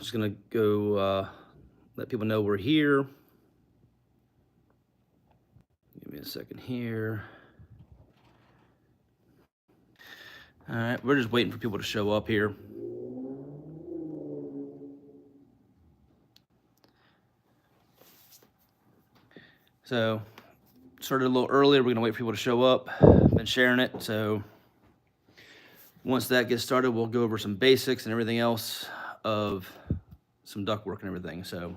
Just gonna go let people know we're here. Give me a second here. All right, we're just waiting for people to show up here. So, started a little earlier. We're gonna wait for people to show up. Been sharing it, so once that gets started, we'll go over some basics and everything else of some duct work and everything. So,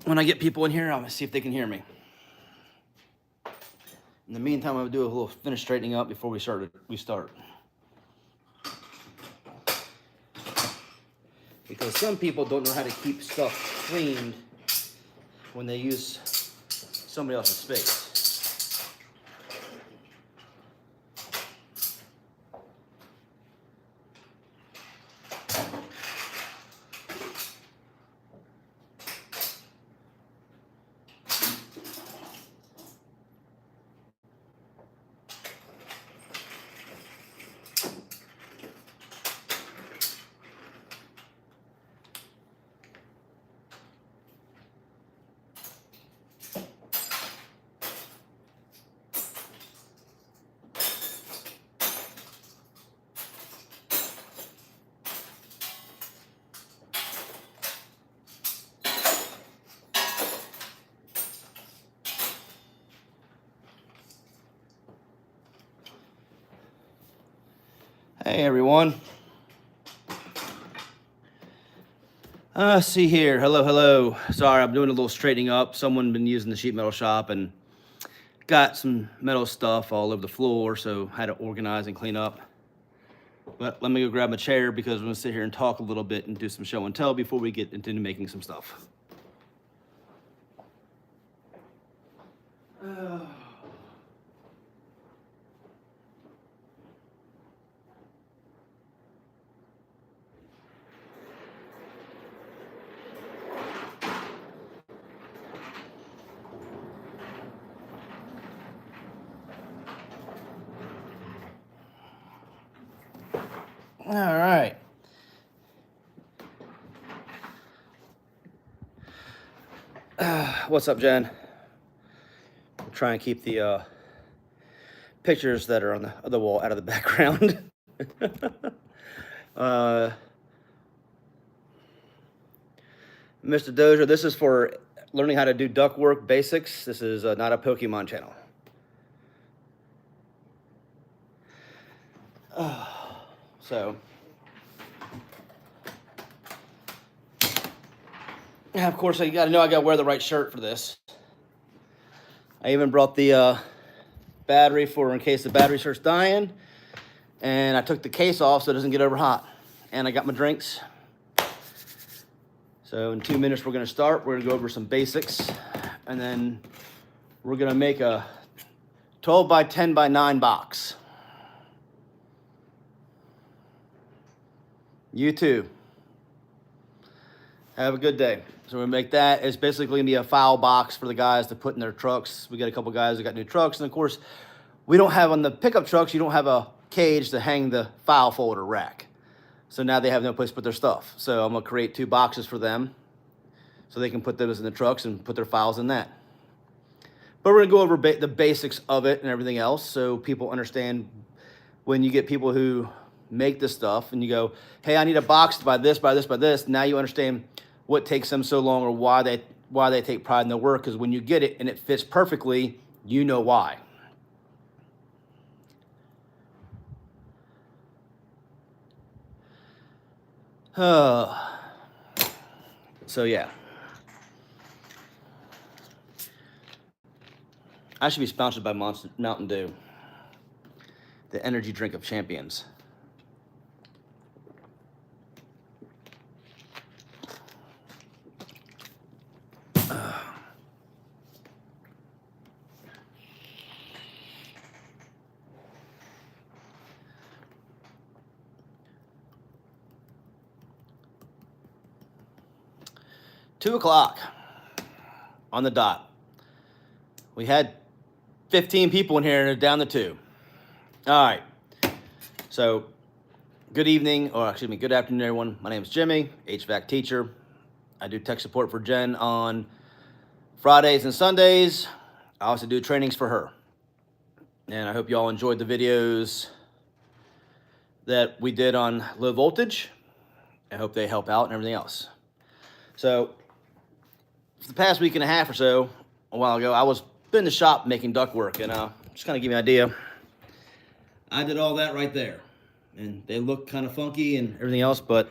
when I get people in here, I'm gonna see if they can hear me. In the meantime, I'm gonna do a little finish straightening up before we start. Because some people don't know how to keep stuff cleaned when they use somebody else's space. Hey everyone. See here. Hello. Sorry, I'm doing a little straightening up. Someone been using the sheet metal shop and got some metal stuff all over the floor, so had to organize and clean up. But let me go grab a chair because I'm gonna sit here and talk a little bit and do some show and tell before we get into making some stuff. All right. What's up, Jen? We'll try and keep the pictures that are on the other wall out of the background. Mr. Dozier, this is for learning how to do ductwork basics. This is not a Pokemon channel. So, yeah, of course, you gotta know I gotta wear the right shirt for this. I even brought the battery for in case the battery starts dying. And I took the case off so it doesn't get over hot. And I got my drinks. So in 2 minutes, we're gonna start. We're gonna go over some basics. And then we're gonna make a 12 by 10 by 9 box. You too. Have a good day. So we're gonna make that. It's basically gonna be a file box for the guys to put in their trucks. We got a couple guys that got new trucks. And of course, we don't have on the pickup trucks, you don't have a cage to hang the file folder rack. So now they have no place to put their stuff. So I'm gonna create 2 boxes for them so they can put those in the trucks and put their files in that. But we're gonna go over the basics of it and everything else so people understand when you get people who make this stuff and you go, hey, I need a box by this, by this, by this. Now you understand what takes them so long or why they take pride in their work, because when you get it and it fits perfectly, you know why. So yeah. I should be sponsored by Mountain Dew, the energy drink of champions. 2 o'clock on the dot. We had 15 people in here and they're down to 2. All right. So good evening, or excuse me, good afternoon, everyone. My name is Jimmy, HVAC teacher. I do tech support for Jen on Fridays and Sundays. I also do trainings for her. And I hope you all enjoyed the videos that we did on low voltage. I hope they help out and everything else. So for the past week and a half or so, a while ago, I was in the shop making ductwork, and just kind of give you an idea. I did all that right there, and they look kind of funky and everything else, but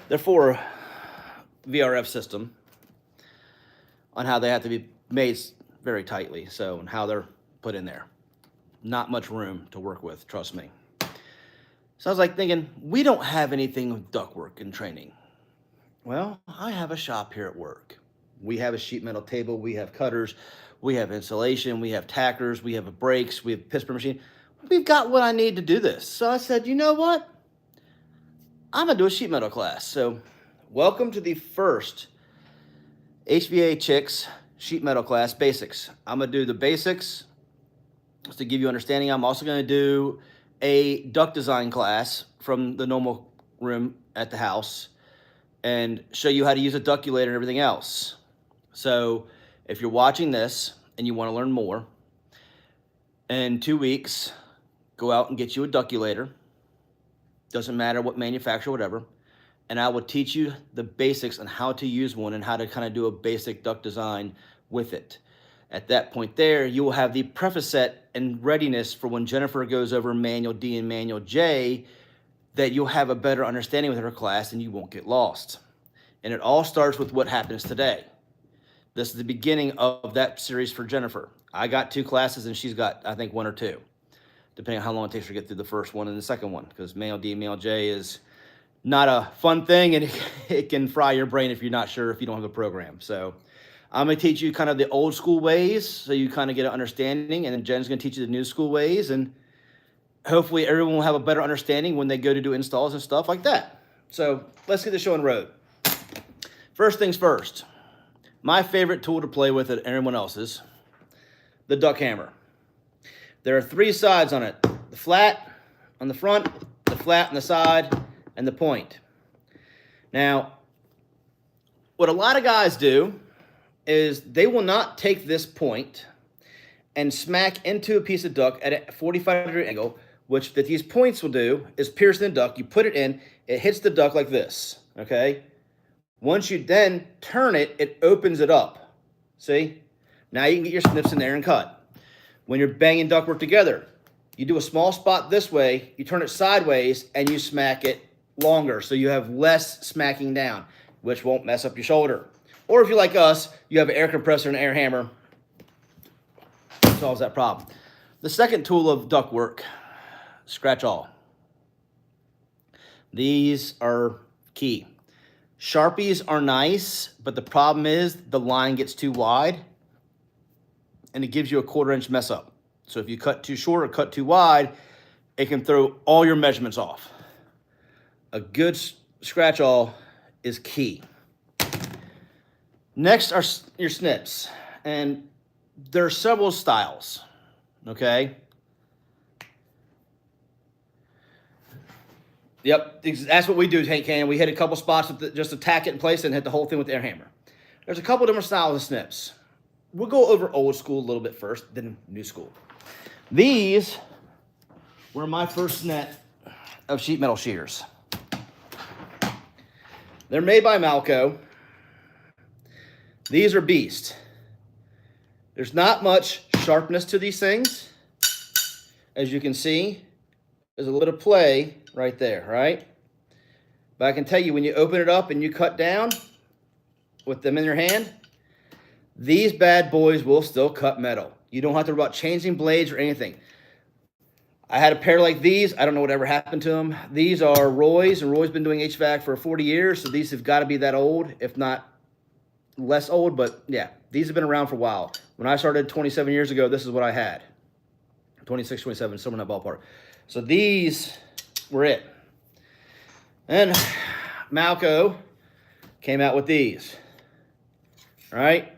they're for VRF system on how they have to be made very tightly, so and how they're put in there. Not much room to work with, trust me. So I was like thinking, we don't have anything with ductwork and training. Well, I have a shop here at work. We have a sheet metal table, we have cutters, we have insulation, we have tackers, we have brakes, we have a piston machine. We've got what I need to do this. So I said, you know what? I'm gonna do a sheet metal class. So welcome to the first HVA-Chicks sheet metal class basics. I'm gonna do the basics just to give you understanding. I'm also gonna do a duct design class from the normal room at the house and show you how to use a ductulator and everything else. So if you're watching this and you want to learn more, in 2 weeks, go out and get you a ductulator. Doesn't matter what manufacturer, whatever. And I will teach you the basics on how to use one and how to kind of do a basic duct design with it. At that point there, you will have the preface set and readiness for when Jennifer goes over manual D and manual J, that you'll have a better understanding with her class and you won't get lost. And it all starts with what happens today. This is the beginning of that series for Jennifer. I got 2 classes and she's got, I think, 1 or 2, depending on how long it takes her to get through the first one and the second one, because manual D and manual J is not a fun thing, and it can fry your brain if you're not sure, if you don't have a program. So I'm gonna teach you kind of the old school ways so you kind of get an understanding, and then Jen's gonna teach you the new school ways, and hopefully everyone will have a better understanding when they go to do installs and stuff like that. So let's get the show on the road. First things first, my favorite tool to play with, and everyone else's, the duct hammer. There are 3 sides on it: the flat on the front, the flat on the side, and the point. Now, what a lot of guys do is they will not take this point and smack into a piece of duct at a 45-degree angle, which that these points will do is pierce the duct. You put it in, it hits the duct like this, okay? Once you then turn it, it opens it up. See? Now you can get your snips in there and cut. When you're banging ductwork together, you do a small spot this way, you turn it sideways, and you smack it longer, so you have less smacking down, which won't mess up your shoulder. Or if you're like us, you have an air compressor and an air hammer, solves that problem. The second tool of ductwork, scratch all. These are key. Sharpies are nice, but the problem is the line gets too wide and it gives you a 1/4 inch mess up. So if you cut too short or cut too wide, it can throw all your measurements off. A good scratch all is key. Next are your snips, and there are several styles, okay? Yep, that's what we do, Tank Canyon. We hit a couple spots with just to tack it in place and hit the whole thing with the air hammer. There's a couple different styles of snips. We'll go over old school a little bit first, then new school. These were my first net of sheet metal shears. They're made by Malco. These are beast. There's not much sharpness to these things. As you can see, there's a little play right there, right? But I can tell you, when you open it up and you cut down with them in your hand, these bad boys will still cut metal. You don't have to worry about changing blades or anything. I had a pair like these. I don't know whatever happened to them. These are Roy's, and Roy's been doing HVAC for 40 years, so these have got to be that old, if not less old, but yeah, these have been around for a while. When I started 27 years ago, this is what I had. 26, 27, somewhere in that ballpark. So these were it. And Malco came out with these. All right?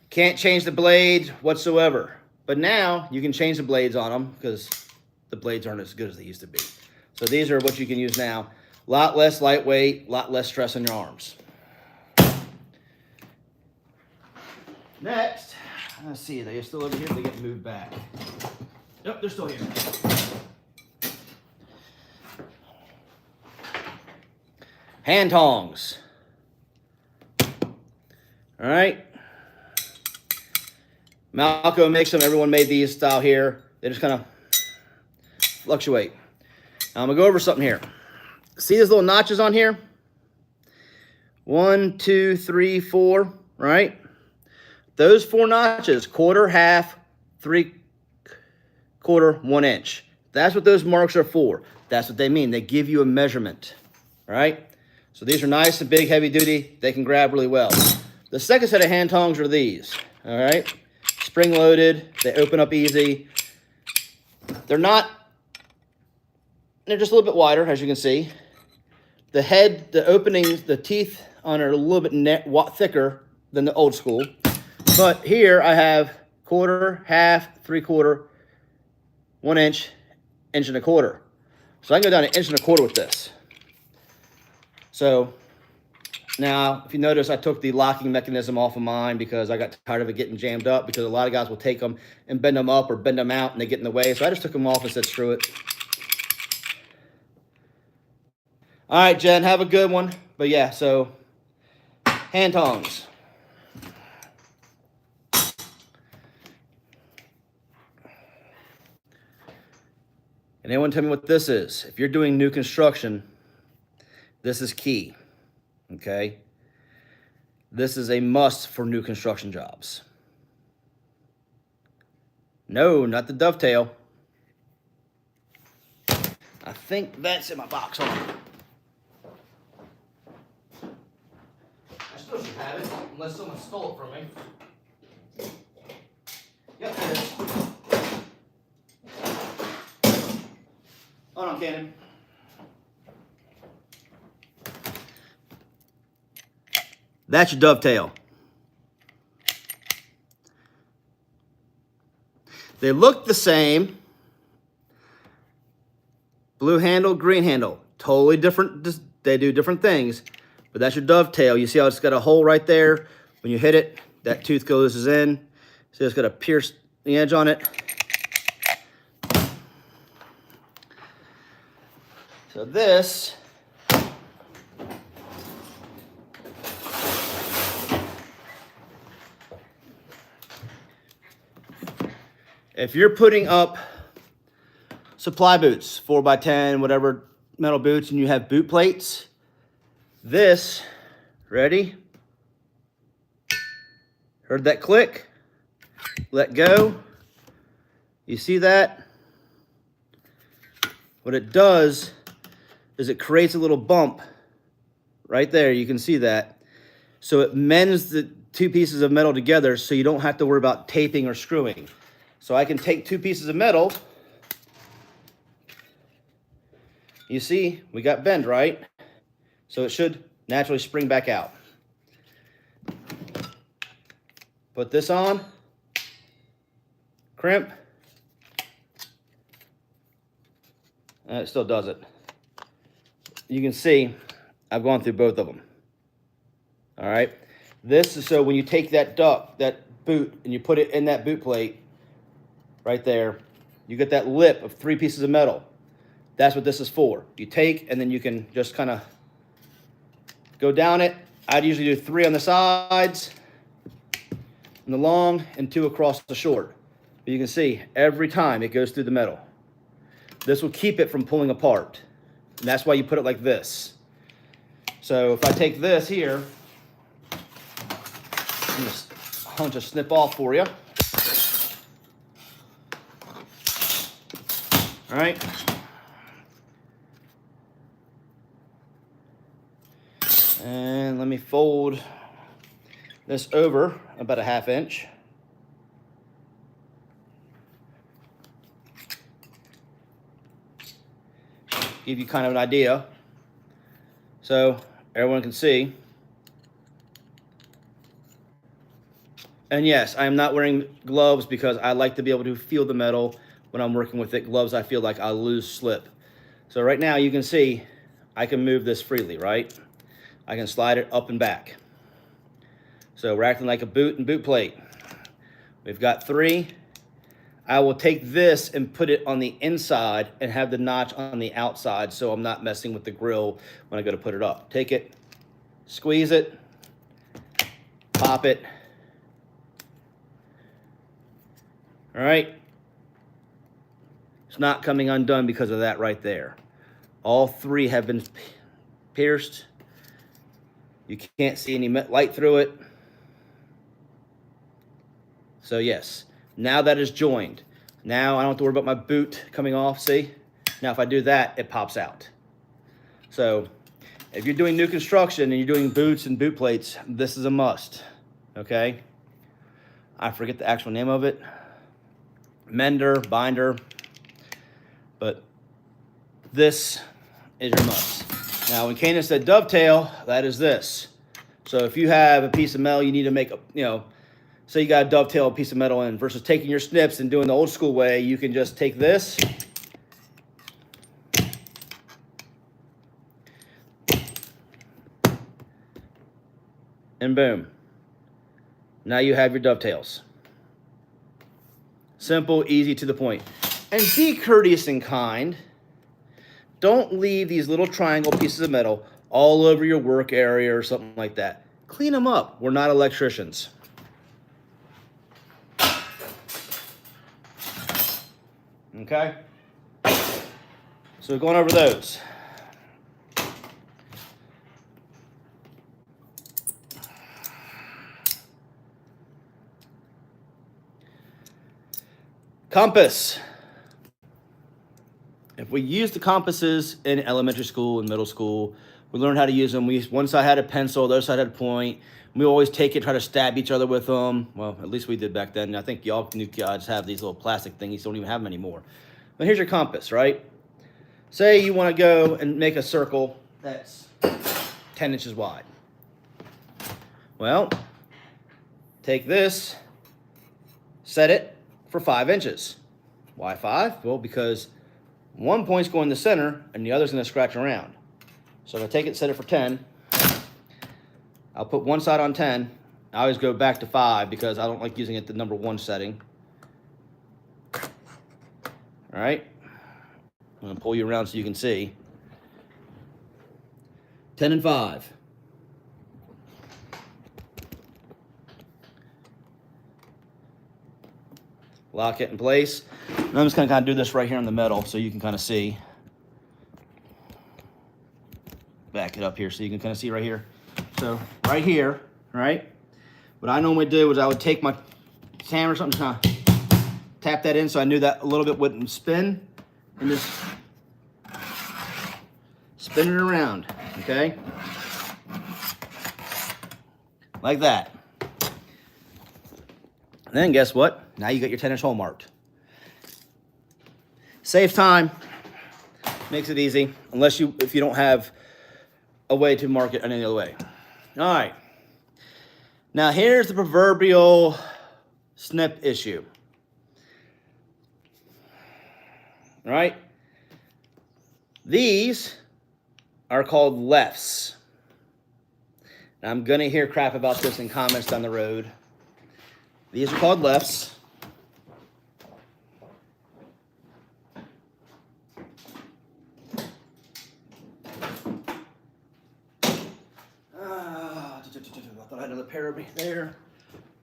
Can't change the blades whatsoever. But now you can change the blades on them because the blades aren't as good as they used to be. So these are what you can use now. A lot less lightweight, a lot less stress on your arms. Next, let's see, they're still over here, they get moved back. Yep, they're still here. Hand tongs. All right. Malco makes them. Everyone made these style here. They just kind of fluctuate. Now I'm going to go over something here. See these little notches on here? 1, 2, 3, 4, right? Those 4 notches, quarter, half, 3/4, 1 inch. That's what those marks are for. That's what they mean. They give you a measurement, all right? So these are nice and big, heavy duty. They can grab really well. The second set of hand tongs are these, all right? Spring loaded, they open up easy. They're just a little bit wider, as you can see. The head, the openings, the teeth on are a little bit thicker than the old school. But here I have quarter, half, 3/4, 1 inch, 1.25 inches. So I can go down 1.25 inches with this. So now, if you notice, I took the locking mechanism off of mine because I got tired of it getting jammed up, because a lot of guys will take them and bend them up or bend them out and they get in the way. So I just took them off and said, screw it. All right, Jen, have a good one. But yeah, so hand tongs. And anyone tell me what this is? If you're doing new construction, this is key, okay? This is a must for new construction jobs. No, not the dovetail. I think that's in my box. Hold on. I still should have it, unless someone stole it from me. Yep, there it is. Hold on, Cannon. That's your dovetail. They look the same. Blue handle, green handle. Totally different. They do different things. But that's your dovetail. You see how it's got a hole right there? When you hit it, that tooth goes in. See, it's got a pierce the edge on it. So this if you're putting up supply boots, 4x10, whatever metal boots, and you have boot plates, this, ready? Heard that click? Let go. You see that? What it does is it creates a little bump right there. You can see that. So it mends the 2 pieces of metal together so you don't have to worry about taping or screwing. So I can take 2 pieces of metal. You see, we got bend, right? So it should naturally spring back out. Put this on, crimp, and it still does it. You can see I've gone through both of them. All right, this is so when you take that boot, and you put it in that boot plate right there, you get that lip of 3 pieces of metal. That's what this is for. You take, and then you can just kind of go down it. I'd usually do 3 on the sides, and the long, and 2 across the short. But you can see every time it goes through the metal. This will keep it from pulling apart. And that's why you put it like this. So if I take this here, I'm going to snip off for you. All right. And let me fold this over about a 1/2 inch. Give you kind of an idea. So everyone can see. And yes, I am not wearing gloves because I like to be able to feel the metal when I'm working with it. Gloves, I feel like I lose slip. So right now you can see I can move this freely, right? I can slide it up and back. So we're acting like a boot and boot plate. We've got 3. I will take this and put it on the inside and have the notch on the outside so I'm not messing with the grill when I go to put it up. Take it, squeeze it, pop it. All right. It's not coming undone because of that right there. All 3 have been pierced. You can't see any light through it. So yes, now that is joined. Now I don't have to worry about my boot coming off, see? Now if I do that, it pops out. So if you're doing new construction and you're doing boots and boot plates, this is a must, okay? I forget the actual name of it. Mender, binder, but this is your must. Now when Kanan said dovetail, that is this. So if you have a piece of metal you need to make a, say you got to dovetail a piece of metal in versus taking your snips and doing the old school way, you can just take this and boom. Now you have your dovetails. Simple, easy, to the point. And be courteous and kind. Don't leave these little triangle pieces of metal all over your work area or something like that. Clean them up. We're not electricians. Okay? So going over those. Compass. If we use the compasses in elementary school and middle school, we learned how to use them. One side had a pencil, the other side had a point. We always take it, try to stab each other with them. Well, at least we did back then. I think y'all new kids have these little plastic thingies. Don't even have them anymore. But here's your compass, right? Say you want to go and make a circle that's 10 inches wide. Well, take this, set it for 5 inches. Why 5? Well, because one point's going to the center and the other's going to scratch around. So if I take it, set it for 10, I'll put one side on 10. I always go back to 5 because I don't like using it the number 1 setting. All right. I'm going to pull you around so you can see. 10 and 5. Lock it in place. And I'm just going to kind of do this right here in the metal so you can kind of see. Back it up here so you can kind of see right here. So right here, right? What I normally do is I would take my hammer or something, kind of tap that in so I knew that a little bit wouldn't spin, and just spin it around, okay? Like that. And then guess what? Now you got your 10-inch hole marked. Saves time, makes it easy, if you don't have a way to mark it any other way. All right. Now here's the proverbial snip issue. All right. These are called lefts. Now I'm gonna hear crap about this in comments down the road. These are called lefts. I thought I had another pair over there.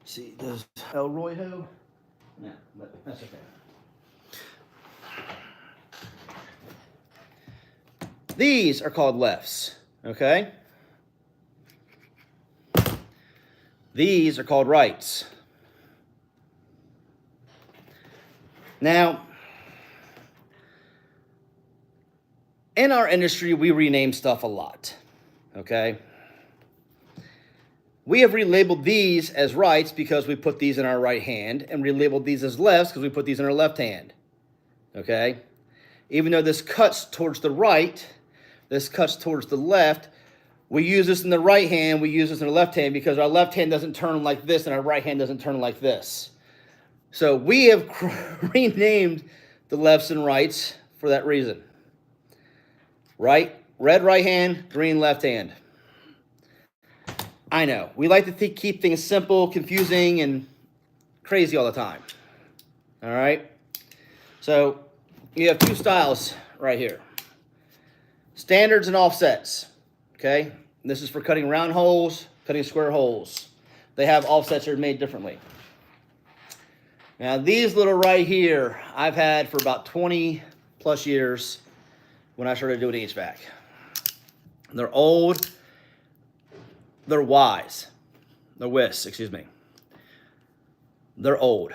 See, does El Royho? No, but that's okay. These are called lefts, okay? These are called rights. Now, in our industry, we rename stuff a lot, okay? We have relabeled these as rights because we put these in our right hand, and relabeled these as lefts because we put these in our left hand, okay? Even though this cuts towards the right, this cuts towards the left, We use this in the right hand, we use this in the left hand because our left hand doesn't turn like this and our right hand doesn't turn like this. So we have renamed the lefts and rights for that reason. Red right hand, green left hand. I know, we like to keep things simple, confusing, and crazy all the time. All right? So you have two styles right here. Standards and offsets. Okay, this is for cutting round holes, cutting square holes. They have offsets that are made differently. Now these little right here, I've had for about 20 plus years when I started doing HVAC. They're old, they're WIS, excuse me. They're old.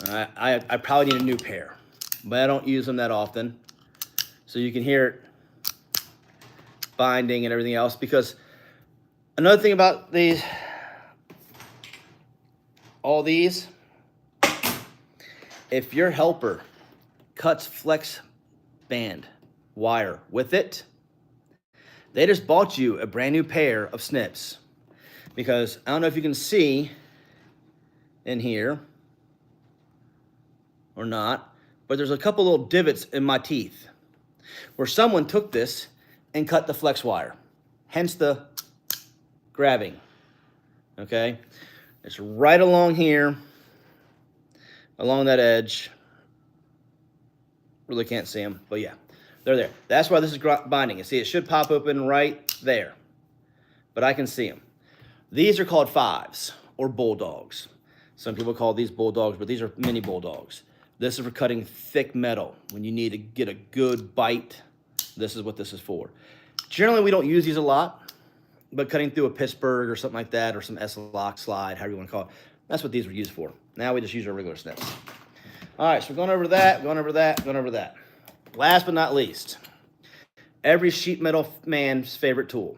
I probably need a new pair, but I don't use them that often. So you can hear it binding and everything else, because another thing about all these, if your helper cuts flex band wire with it, they just bought you a brand new pair of snips. Because I don't know if you can see in here or not, but there's a couple little divots in my teeth where someone took this and cut the flex wire, hence the grabbing. Okay, it's right along here, along that edge. Really can't see them, but yeah, they're there. That's why this is binding. You see, it should pop open right there, but I can see them. These are called 5s or bulldogs. Some people call these bulldogs, but these are mini bulldogs. This is for cutting thick metal. When you need to get a good bite, this is what this is for. Generally, we don't use these a lot, but cutting through a Pittsburgh or something like that, or some S-lock slide, however you want to call it, that's what these were used for. Now we just use our regular snips. All right, so we're going over that, going over that, going over that. Last but not least, every sheet metal man's favorite tool,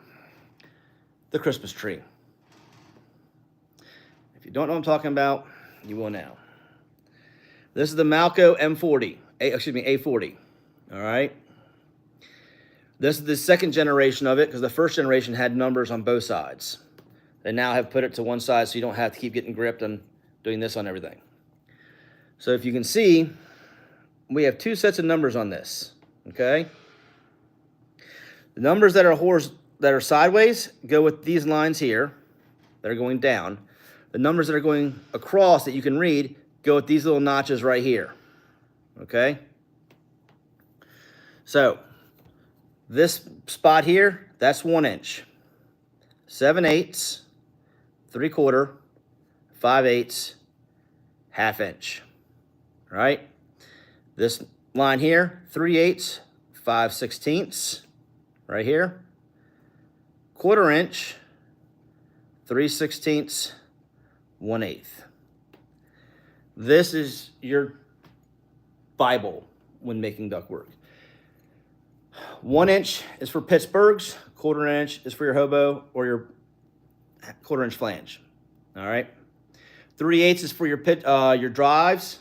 the Christmas tree. If you don't know what I'm talking about, you will now. This is the Malco A40, all right? This is the second generation of it, because the first generation had numbers on both sides. They now have put it to one side so you don't have to keep getting gripped and doing this on everything. So if you can see, we have two sets of numbers on this, okay? The numbers that are sideways go with these lines here that are going down. The numbers that are going across that you can read go with these little notches right here, okay? So this spot here, that's 1 inch. 7/8, 3/4, 5/8, 1/2 inch, right? This line here, 3/8, 5/16, right here. 1/4 inch, 3/16, 1/8. This is your Bible when making ductwork. 1 inch is for Pittsburghs, 1/4 inch is for your hobo or your 1/4 inch flange. All right. 3/8 is for your drives,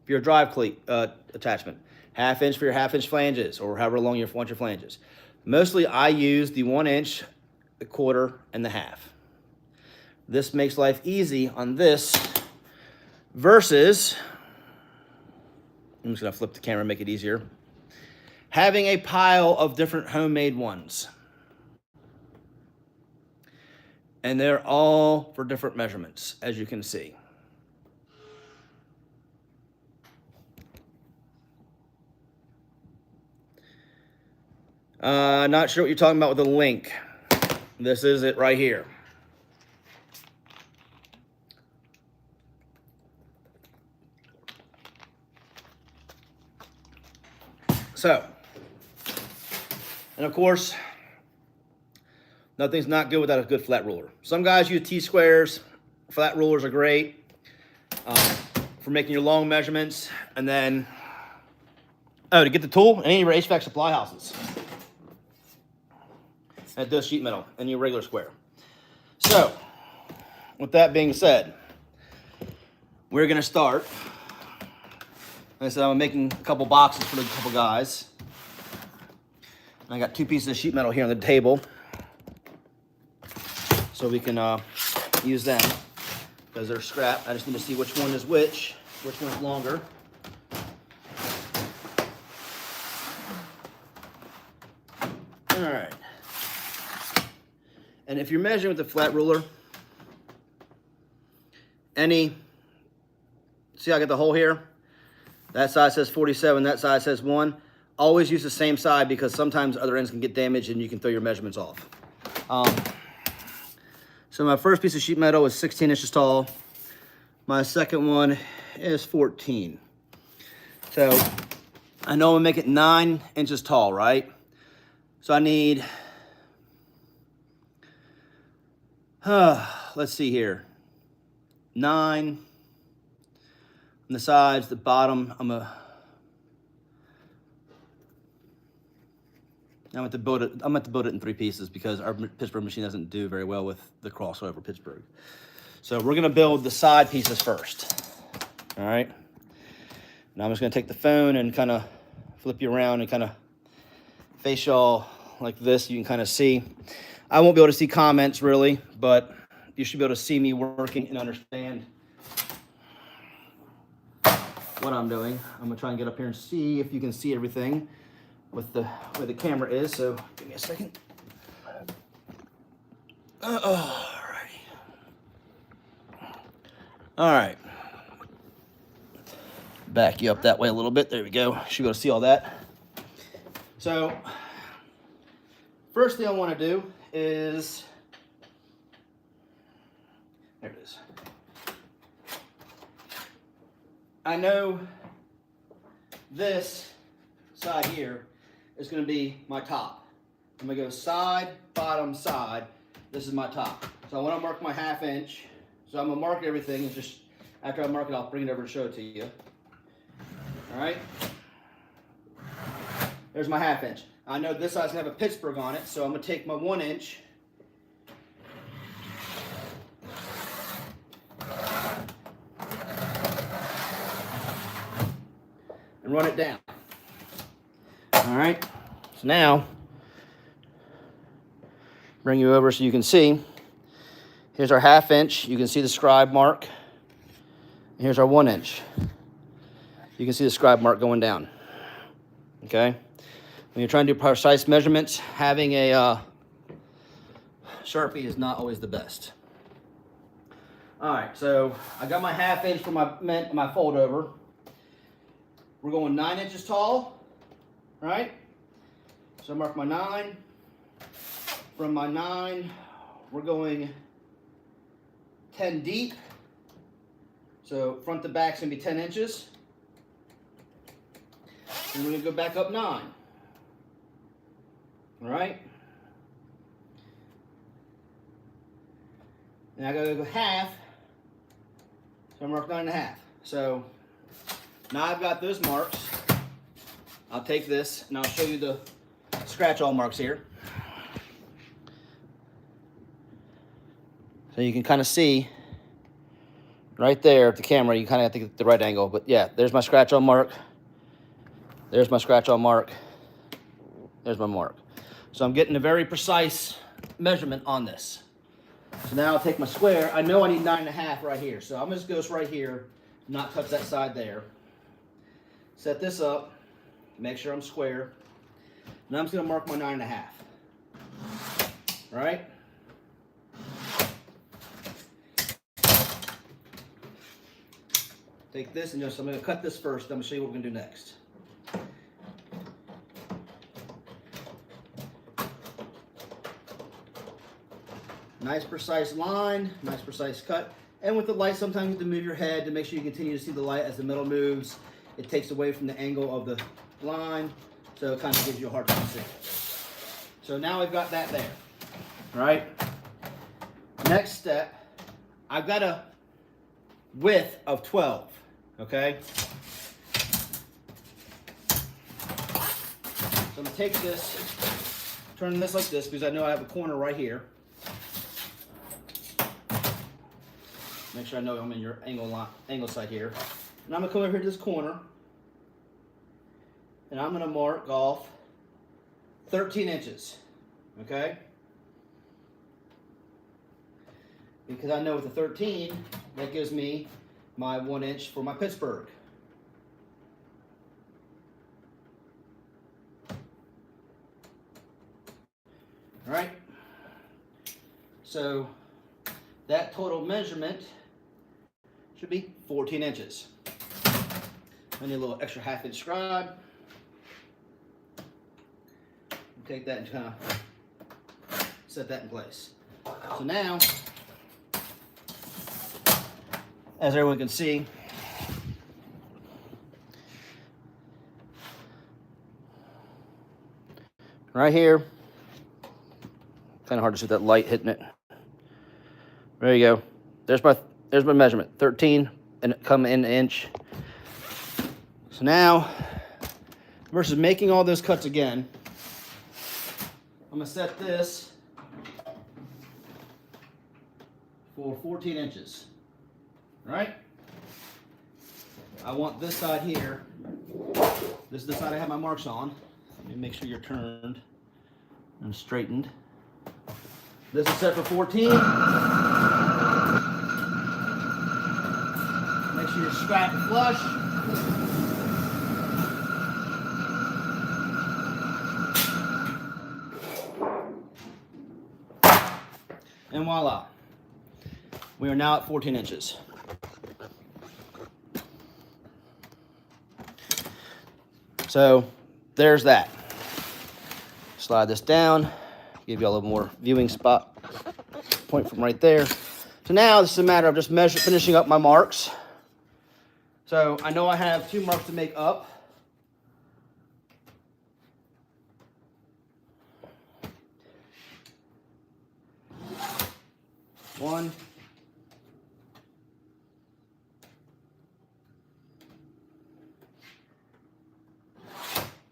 for your drive cleat attachment. 1/2 inch for your 1/2 inch flanges, or however long you want your flanges. Mostly I use the 1 inch, the 1/4, and the 1/2. This makes life easy on this versus, I'm just gonna flip the camera and make it easier, having a pile of different homemade ones. And they're all for different measurements, as you can see. Not sure what you're talking about with the link. This is it right here. So, and of course, nothing's not good without a good flat ruler. Some guys use T-squares. Flat rulers are great for making your long measurements. And then, to get the tool in any of your HVAC supply houses. That does sheet metal in your regular square. So, with that being said, we're going to start. Like I said, I'm making a couple boxes for the couple guys. I got 2 pieces of sheet metal here on the table. so we can use them because they're scrap. I just need to see which one is which one's longer. All right. And if you're measuring with a flat ruler, see I got the hole here? That side says 47, that side says 1. Always use the same side because sometimes other ends can get damaged and you can throw your measurements off. So my first piece of sheet metal is 16 inches tall. My second one is 14. So I know I'm gonna make it 9 inches tall, right? So I need, let's see here. 9 on the sides, the bottom, I'm gonna have to build it in 3 pieces because our Pittsburgh machine doesn't do very well with the crossover Pittsburgh. So we're gonna build the side pieces first. All right. Now I'm just gonna take the phone and kind of flip you around and kind of face y'all like this. You can kind of see. I won't be able to see comments really, but you should be able to see me working and understand what I'm doing. I'm gonna try and get up here and see if you can see everything with the where the camera is. So give me a second. Alrighty. All right. Back you up that way a little bit. There we go. Should be able to see all that. So first thing I want to do is, there it is. I know this side here is going to be my top. I'm going to go side, bottom, side. This is my top. So I want to mark my 1/2 inch. So I'm going to mark everything, and just after I mark it, I'll bring it over and show it to you. All right. There's my 1/2 inch. I know this side's going to have a Pittsburgh on it, so I'm going to take my 1 inch. And run it down. All right. So now, bring you over so you can see. Here's our 1/2 inch. You can see the scribe mark. And here's our 1 inch. You can see the scribe mark going down. Okay. When you're trying to do precise measurements, having a Sharpie is not always the best. All right. So I got my 1/2 inch for my fold over. We're going 9 inches tall, right? So I mark my 9. From my 9, we're going 10 deep. So front to back's gonna be 10 inches. And we're gonna go back up 9. All right? And I gotta go 1/2. So I mark 9 1/2. So now I've got those marks. I'll take this and I'll show you the scratch all marks here. So you can kind of see right there at the camera, you kind of have to get the right angle. But yeah, there's my scratch all mark. There's my scratch all mark. There's my mark. So I'm getting a very precise measurement on this. So now I'll take my square. I know I need 9 1/2 right here. So I'm gonna just go right here, not touch that side there. Set this up, make sure I'm square. Now I'm just gonna mark my 9 1/2. All right? Take this and just, I'm gonna cut this first, then I'm gonna show you what we're gonna do next. Nice precise line, nice precise cut. And with the light, sometimes you have to move your head to make sure you continue to see the light as the metal moves. It takes away from the angle of the line, so it kind of gives you a hard time to see. So now we've got that there, right? Next step, I've got a width of 12, okay? So I'm gonna take this, turn this like this because I know I have a corner right here. Make sure I know I'm in your angle side here. And I'm gonna come over here to this corner, and I'm gonna mark off 13 inches, okay? because I know with the 13, that gives me my 1 inch for my Pittsburgh. All right. So that total measurement should be 14 inches. I need a little extra 1/2 inch scribe. Take that and kind of set that in place. So now, as everyone can see, right here, kind of hard to see that light hitting it. There you go. There's my measurement, 13, and it come in an inch. So now, versus making all those cuts again, I'm gonna set this for 14 inches, right? I want this side here. This is the side I have my marks on. Let me make sure you're turned and straightened. This is set for 14. Make sure you're strapped and flush. And voila, we are now at 14 inches. So there's that. Slide this down, give you a little more viewing spot. Point from right there. So now this is a matter of just finishing up my marks. So I know I have 2 marks to make up. One.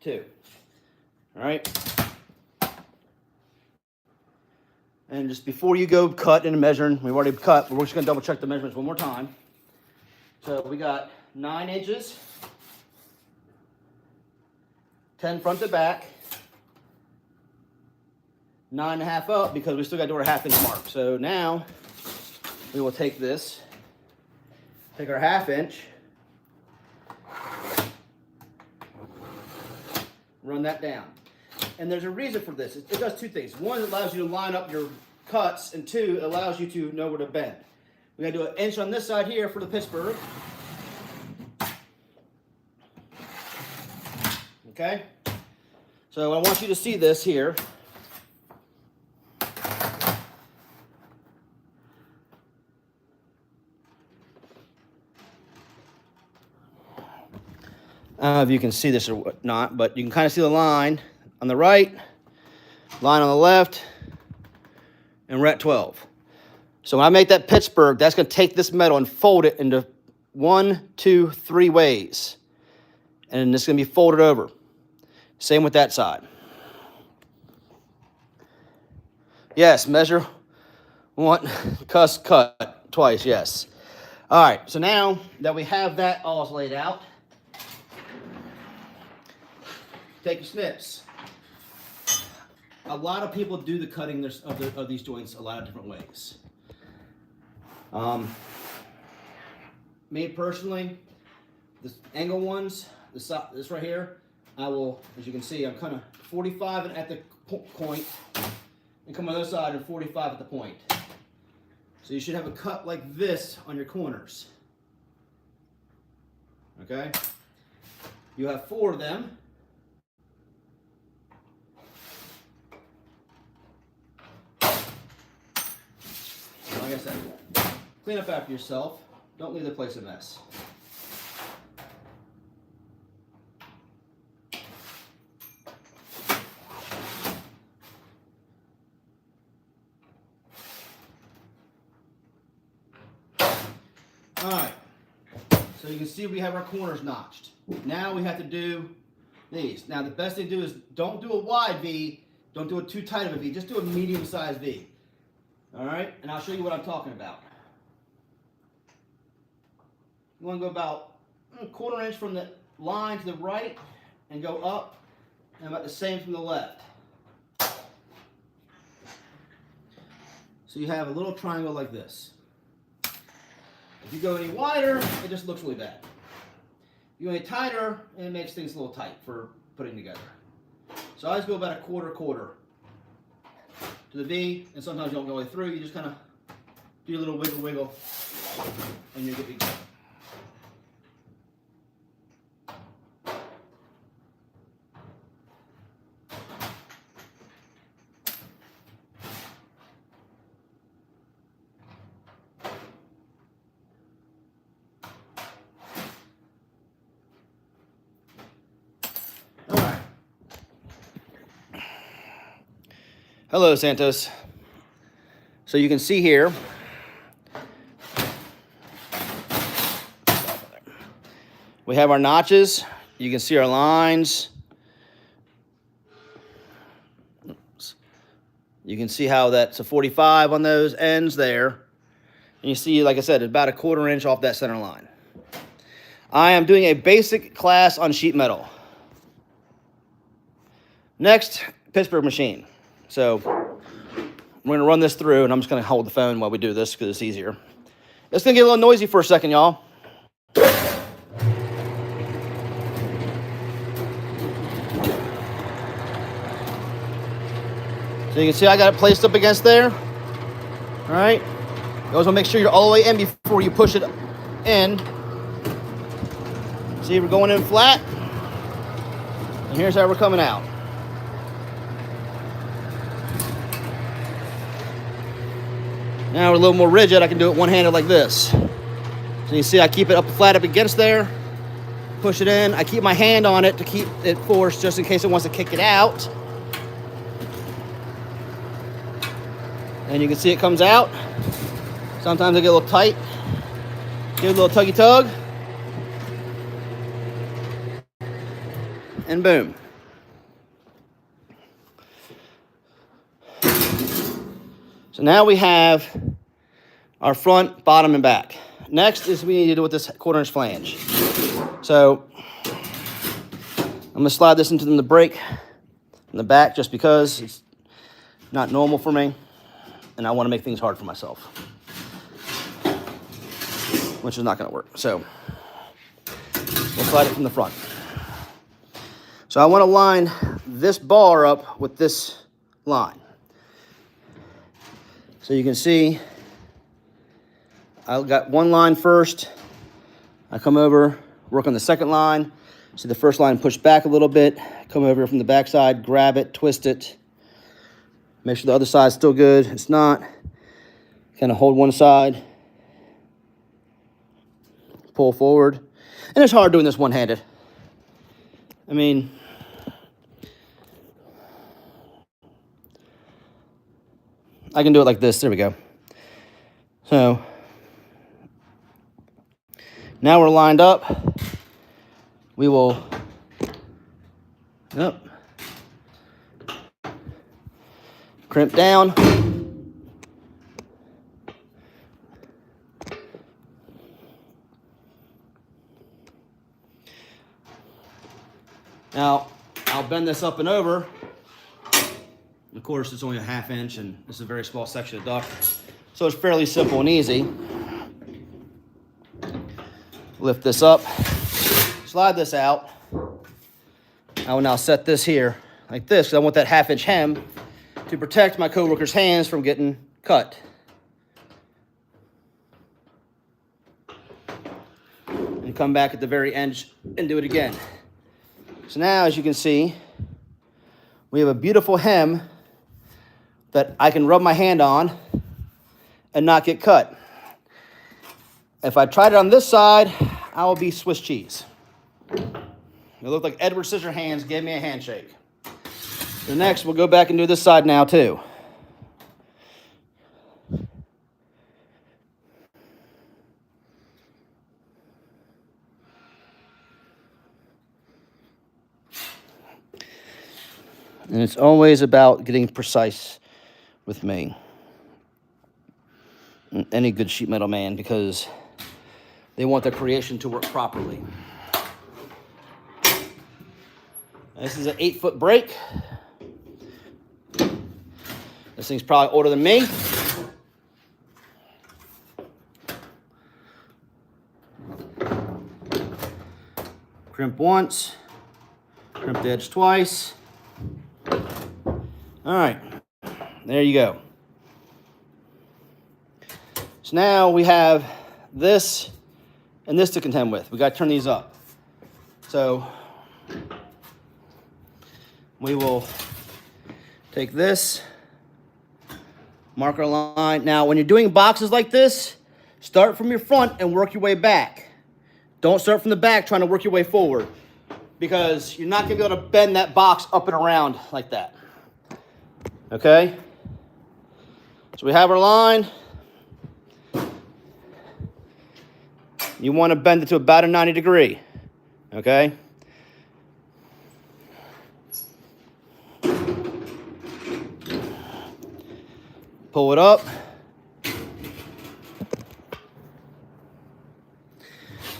2. All right. And just before you go cut and measuring, we've already cut, but we're just gonna double check the measurements one more time. So we got 9 inches, 10 front to back, 9.5 up because we still got to do our 1/2 inch mark. So now we will take this, take our 1/2 inch, run that down. And there's a reason for this. It does 2 things. One, it allows you to line up your cuts, and 2, it allows you to know where to bend. We're gonna do 1 inch on this side here for the Pittsburgh. Okay? So I want you to see this here. I don't know if you can see this or whatnot, but you can kind of see the line on the right, line on the left, and we're at 12. So when I make that Pittsburgh, that's going to take this metal and fold it into 1, 2, 3 ways. And it's going to be folded over. Same with that side. Yes, measure 1, cut twice, yes. All right, so now that we have that all laid out, take your snips. A lot of people do the cutting of these joints a lot of different ways. Me personally, the angle ones, this right here, I will, as you can see, I'm kind of 45 at the point, and come on the other side and 45 at the point. So you should have a cut like this on your corners. Okay? You have 4 of them. Like I said, clean up after yourself. Don't leave the place a mess. All right, so you can see we have our corners notched. Now we have to do these. Now the best thing to do is don't do a wide V, don't do it too tight of a V, just do a medium-sized V. All right, and I'll show you what I'm talking about. You want to go about a 1/4 inch from the line to the right and go up, and about the same from the left. So you have a little triangle like this. If you go any wider, it just looks really bad. If you go any tighter, it makes things a little tight for putting together. So I always go about a quarter to the V, and sometimes you don't go all the way through. You just kind of do your little wiggle, and you're good to go. Hello, Santos. So you can see here, we have our notches. You can see our lines. Oops. You can see how that's a 45 on those ends there. And you see, like I said, about a 1/4 inch off that center line. I am doing a basic class on sheet metal. Next, Pittsburgh machine. So we're gonna run this through, and I'm just gonna hold the phone while we do this because it's easier. It's gonna get a little noisy for a second, y'all. So you can see I got it placed up against there. All right. You always wanna make sure you're all the way in before you push it in. See, we're going in flat, and here's how we're coming out. Now we're a little more rigid. I can do it one-handed like this. So you see I keep it up flat up against there, push it in. I keep my hand on it to keep it forced just in case it wants to kick it out. And you can see it comes out. Sometimes I get a little tight. Give it a little tuggy tug. And boom. So now we have our front, bottom, and back. Next is we need to do with this 1/4 inch flange. So I'm gonna slide this into the brake in the back just because it's not normal for me, and I wanna make things hard for myself, which is not gonna work. So we'll slide it from the front. So I wanna line this bar up with this line. So you can see I got one line first. I come over, work on the second line. See the first line push back a little bit. Come over from the back side, grab it, twist it. Make sure the other side's still good. It's not. Kind of hold one side. Pull forward. And it's hard doing this one-handed. I mean, I can do it like this. There we go. So now we're lined up. We will, crimp down. Now, I'll bend this up and over. Of course, it's only a 1/2 inch, and this is a very small section of duct. So it's fairly simple and easy. Lift this up, slide this out. I will now set this here like this, because I want that 1/2 inch hem to protect my coworker's hands from getting cut. And come back at the very end and do it again. So now, as you can see, we have a beautiful hem that I can rub my hand on and not get cut. If I tried it on this side, I will be Swiss cheese. It looked like Edward Scissorhands gave me a handshake. So next, we'll go back and do this side now too. And it's always about getting precise with me. Any good sheet metal man, because they want their creation to work properly. This is an 8-foot brake. This thing's probably older than me. Crimp once, crimp the edge twice. All right, there you go. So now we have this and this to contend with. We got to turn these up. So we will take this, mark our line. Now, when you're doing boxes like this, start from your front and work your way back. Don't start from the back trying to work your way forward, because you're not going to be able to bend that box up and around like that. Okay? So we have our line. You want to bend it to about a 90 degree. Okay? Pull it up.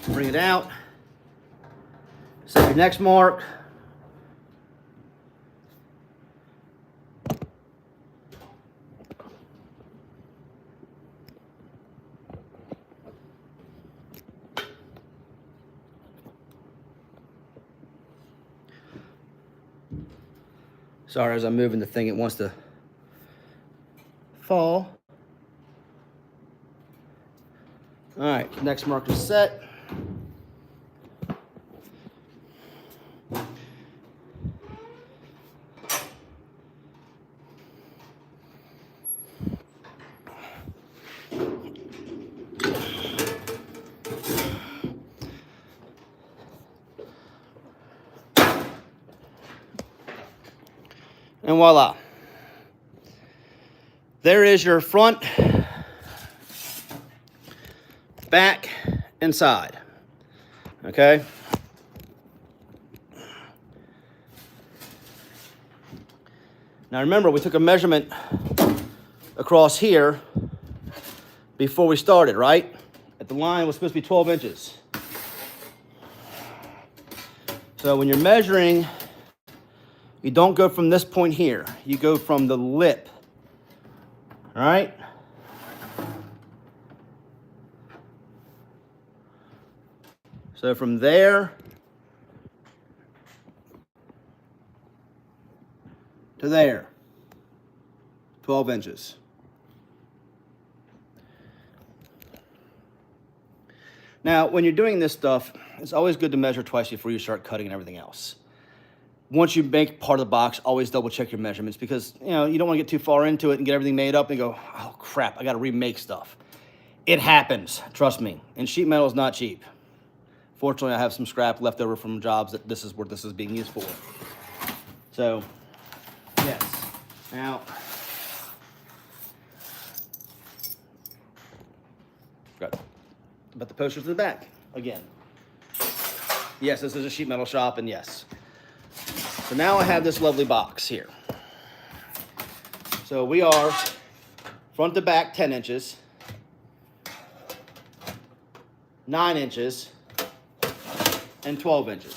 Bring it out. Set your next mark. Sorry, as I'm moving the thing, it wants to fall. All right, next marker is set. And voila. There is your front, back, and side. Okay? Now remember, we took a measurement across here before we started, right? At the line was supposed to be 12 inches. So when you're measuring, you don't go from this point here. You go from the lip. All right? So from there to there, 12 inches. Now, when you're doing this stuff, it's always good to measure twice before you start cutting and everything else. Once you make part of the box, always double check your measurements, because you don't want to get too far into it and get everything made up and go, oh crap, I got to remake stuff. It happens, trust me. And sheet metal is not cheap. Fortunately, I have some scrap left over from jobs that this is what this is being used for. So, yes. Now, forgot about the posters in the back again. Yes, this is a sheet metal shop, and yes. So now I have this lovely box here. So we are front to back 10 inches, 9 inches, and 12 inches.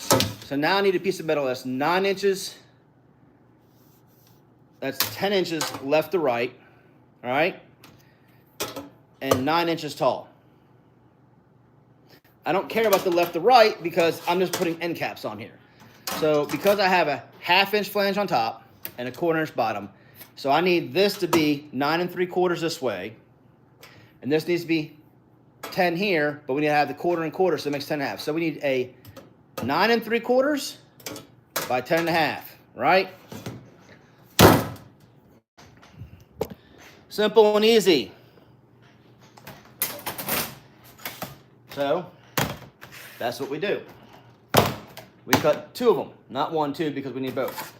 So now I need a piece of metal that's 9 inches, that's 10 inches left to right, all right, and 9 inches tall. I don't care about the left to right because I'm just putting end caps on here. So because I have a 1/2 inch flange on top and a 1/4 inch bottom, so I need this to be 9 3/4 this way, and this needs to be 10 here, but we need to have the 1/4 and 1/4, so it makes 10 1/2. So we need a 9 3/4 by 10 1/2, right? Simple and easy. So that's what we do. We cut 2 of them, not 1, 2, because we need both.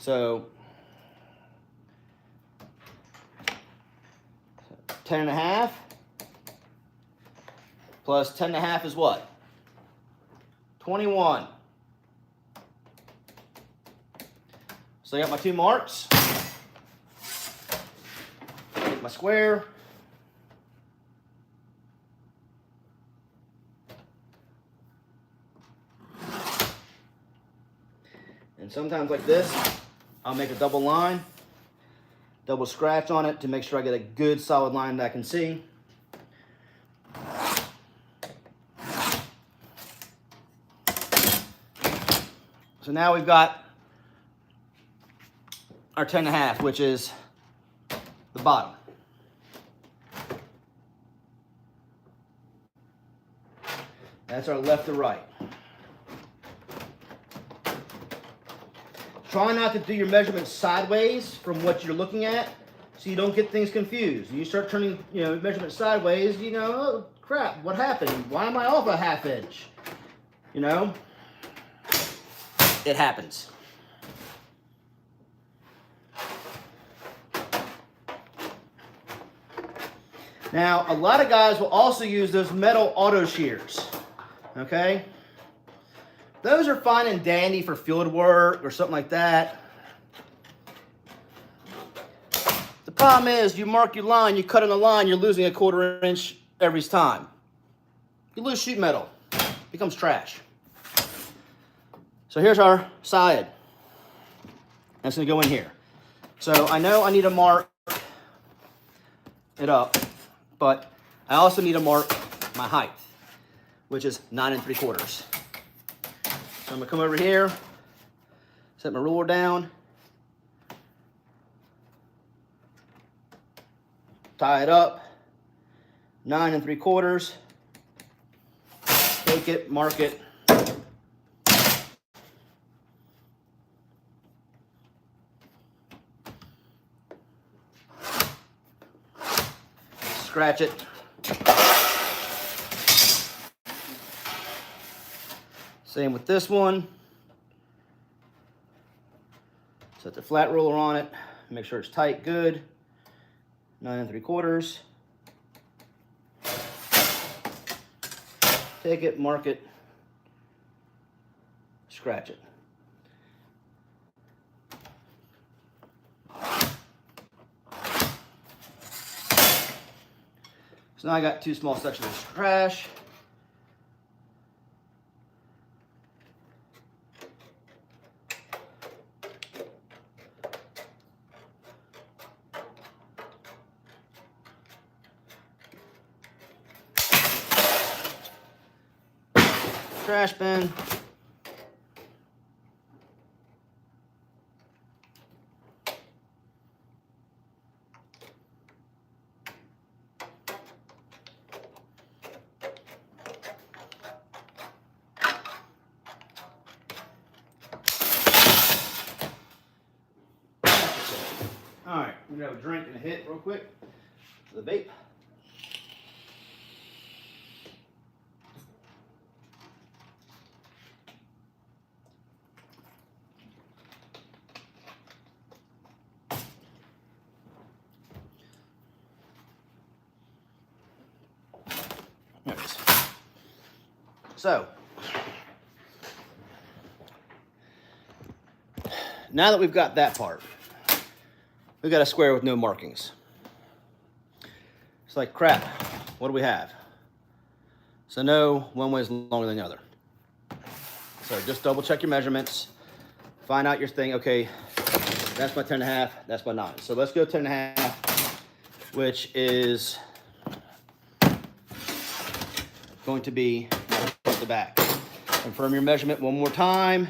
So 10 1/2 plus 10 1/2 is what? 21. So I got my 2 marks. Take my square. And sometimes like this, I'll make a double line, double scratch on it to make sure I get a good solid line that I can see. So now we've got our 10.5, which is the bottom. That's our left to right. Try not to do your measurements sideways from what you're looking at, so you don't get things confused. You start turning, measurement sideways, oh crap, what happened? Why am I off a ½ inch? It happens. Now, a lot of guys will also use those metal auto shears, okay? Those are fine and dandy for field work or something like that. The problem is, you mark your line, you cut on the line, you're losing a ½ inch every time. You lose sheet metal, it becomes trash. So here's our side. That's gonna go in here. So I know I need to mark it up, but I also need to mark my height, which is 9 3/4. So I'm gonna come over here, set my ruler down, tie it up, 9 3/4. Take it, mark it. Scratch it. Same with this one. Set the flat ruler on it. Make sure it's tight, good. 9 3/4. Take it, mark it, scratch it. So now I got 2 small sections of trash. Trash bin. All right, we're gonna have a drink and a hit real quick for the vape. There it is. So, now that we've got that part, we've got a square with no markings. It's like, crap, what do we have? So no, one way is longer than the other. So just double check your measurements, find out your thing. Okay, that's my 10.5, that's my 9. So let's go 10.5, which is going to be front to back. Confirm your measurement one more time.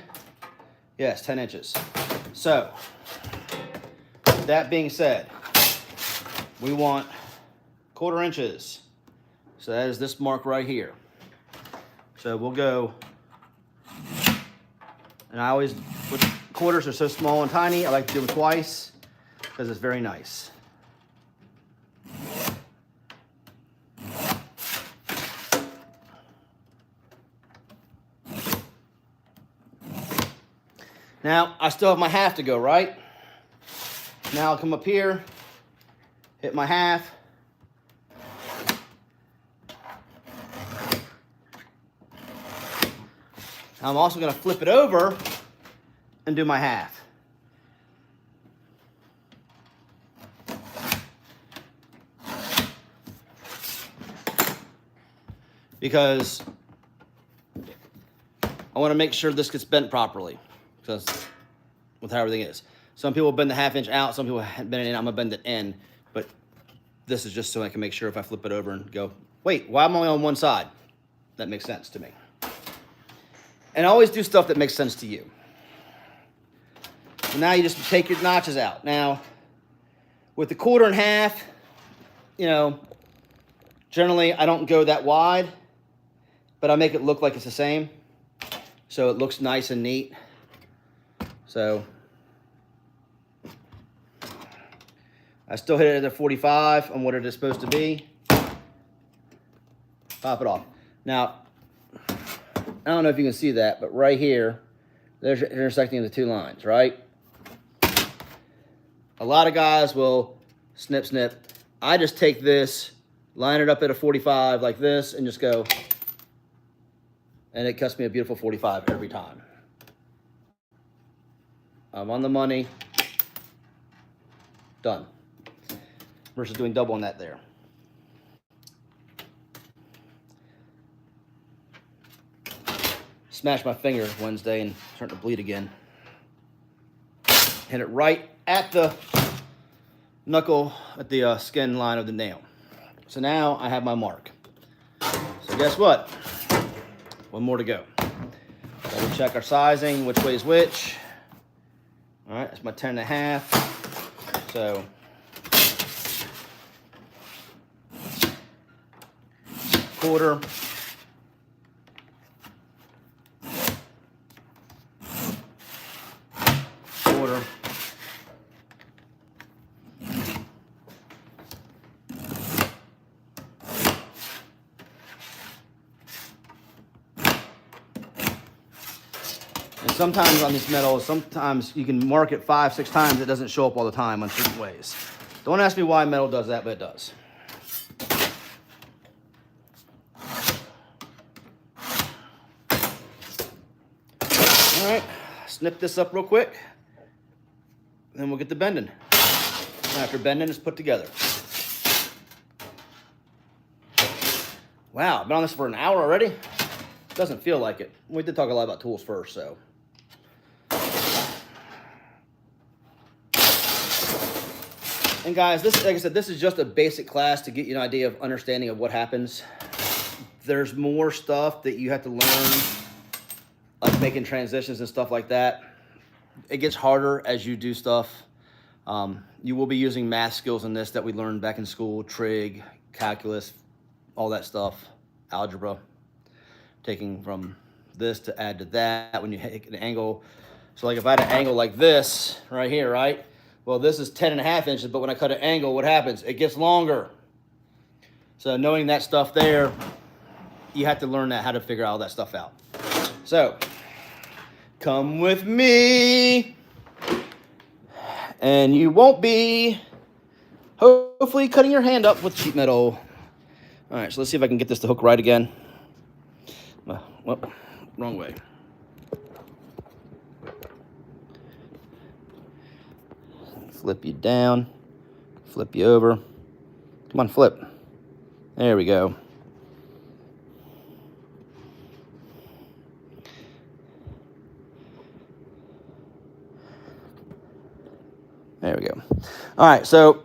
Yes, 10 inches. So, that being said, we want 1/4 inches. So that is this mark right here. So we'll go, and I always, with quarters are so small and tiny, I like to do them twice because it's very nice. Now, I still have my half to go, right? Now I'll come up here, hit my half. I'm also gonna flip it over and do my half. Because I wanna make sure this gets bent properly. Because with how everything is. Some people bend the ½ inch out, some people bend it in, I'm gonna bend it in, but this is just so I can make sure if I flip it over and go, wait, why am I only on one side? That makes sense to me. And I always do stuff that makes sense to you. And now you just take your notches out. Now, with the 1/4 1/2, you know, generally I don't go that wide, but I make it look like it's the same. So it looks nice and neat. So I still hit it at the 45 on what it is supposed to be. Pop it off. Now, I don't know if you can see that, but right here, there's intersecting the two lines, right? A lot of guys will snip, snip. I just take this, line it up at a 45 like this, and just go. And it cuts me a beautiful 45 every time. I'm on the money. Done. Versus doing double on that there. Smashed my finger Wednesday and starting to bleed again. Hit it right at the knuckle, at the skin line of the nail. So now I have my mark. So guess what? One more to go. Double check our sizing, which way is which. All right, that's my 10 1/2. So quarter. Quarter. And sometimes on these metals, sometimes you can mark it 5, 6 times. It doesn't show up all the time on certain ways. Don't ask me why metal does that, but it does. All right, snip this up real quick. Then we'll get the bending. After bending, it's put together. Wow, I've been on this for an hour already. Doesn't feel like it. We did talk a lot about tools first, so. And guys, this, like I said, this is just a basic class to get you an idea of understanding of what happens. There's more stuff that you have to learn, like making transitions and stuff like that. It gets harder as you do stuff. You will be using math skills in this that we learned back in school, trig, calculus, all that stuff, algebra. Taking from this to add to that when you hit an angle. So like if I had an angle like this right here, right? Well, this is 10 1/2 inches, but when I cut an angle, what happens? It gets longer. So knowing that stuff there, you have to learn that, how to figure all that stuff out. So come with me and you won't be hopefully cutting your hand up with sheet metal. All right, so let's see if I can get this to hook right again. Well, wrong way. Flip you down, flip you over. Come on, flip. There we go. There we go. All right, so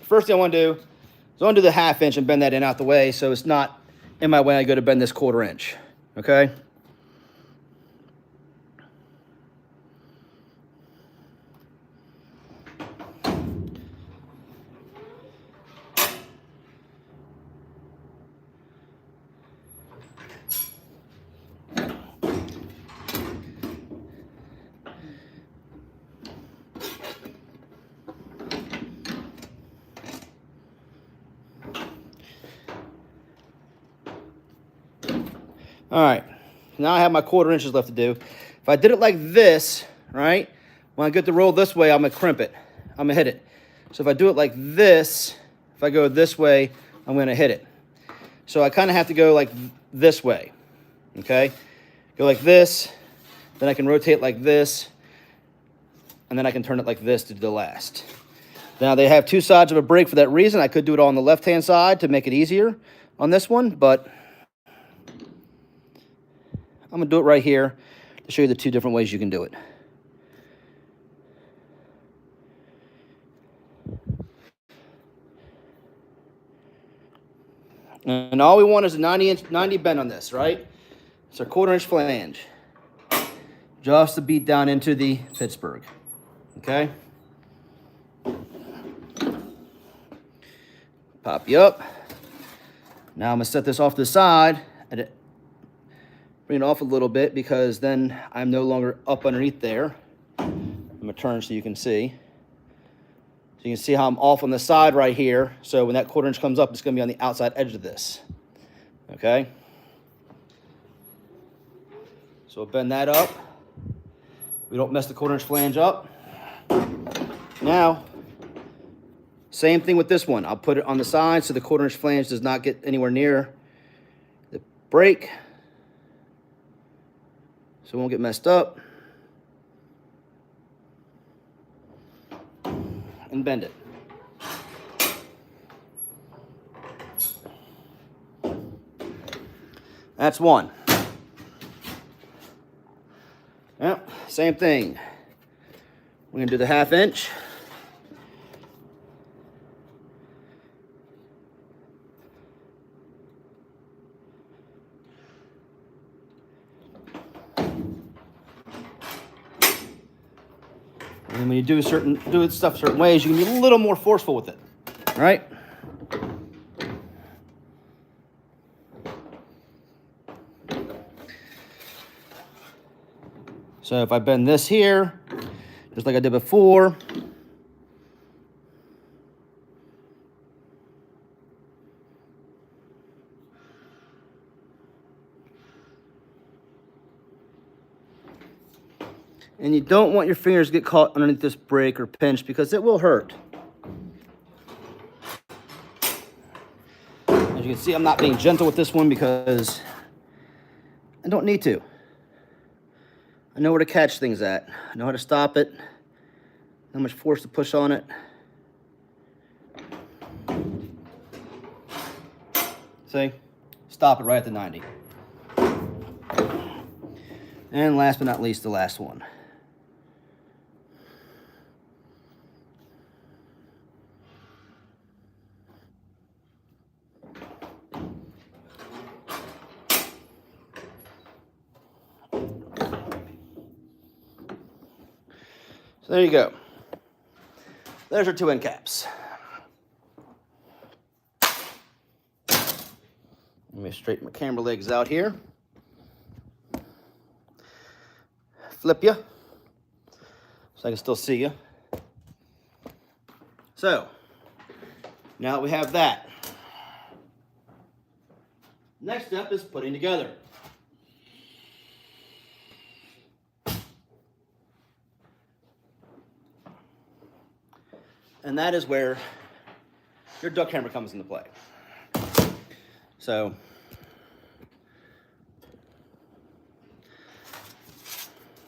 first thing I want to do is I want to do the 1/2 inch and bend that in out the way so it's not in my way. I go to bend this 1/4 inch, okay? All right, now I have my 1/4 inches left to do. If I did it like this, right, when I get to roll this way, I'm gonna crimp it. I'm gonna hit it. So if I do it like this, if I go this way, I'm gonna hit it. So I kind of have to go like this way, okay? Go like this, then I can rotate like this, and then I can turn it like this to do the last. Now they have 2 sides of a brake for that reason. I could do it all on the left-hand side to make it easier on this one, but I'm gonna do it right here to show you the 2 different ways you can do it. And all we want is a 90 bend on this, right? It's a 1/4 inch flange. Just to beat down into the Pittsburgh. Okay. Pop you up. Now I'm gonna set this off to the side and bring it off a little bit because then I'm no longer up underneath there. I'm gonna turn so you can see. So you can see how I'm off on the side right here. So when that 1/4 inch comes up, it's gonna be on the outside edge of this. Okay. So we'll bend that up. We don't mess the 1/4 inch flange up. Now, same thing with this one. I'll put it on the side so the 1/4 inch flange does not get anywhere near the brake. So it won't get messed up. And bend it. That's one. Yep, same thing. We're gonna do the 1/2 inch. And when you do stuff certain ways, you can be a little more forceful with it. All right? So if I bend this here, just like I did before, and you don't want your fingers to get caught underneath this brake or pinch because it will hurt. As you can see, I'm not being gentle with this one because I don't need to. I know where to catch things at. I know how to stop it, how much force to push on it. See? Stop it right at the 90. And last but not least, the last one. So there you go. There's our 2 end caps. Let me straighten my camera legs out here. Flip you so I can still see you. So now we have that. Next step is putting together. And that is where your duck hammer comes into play. So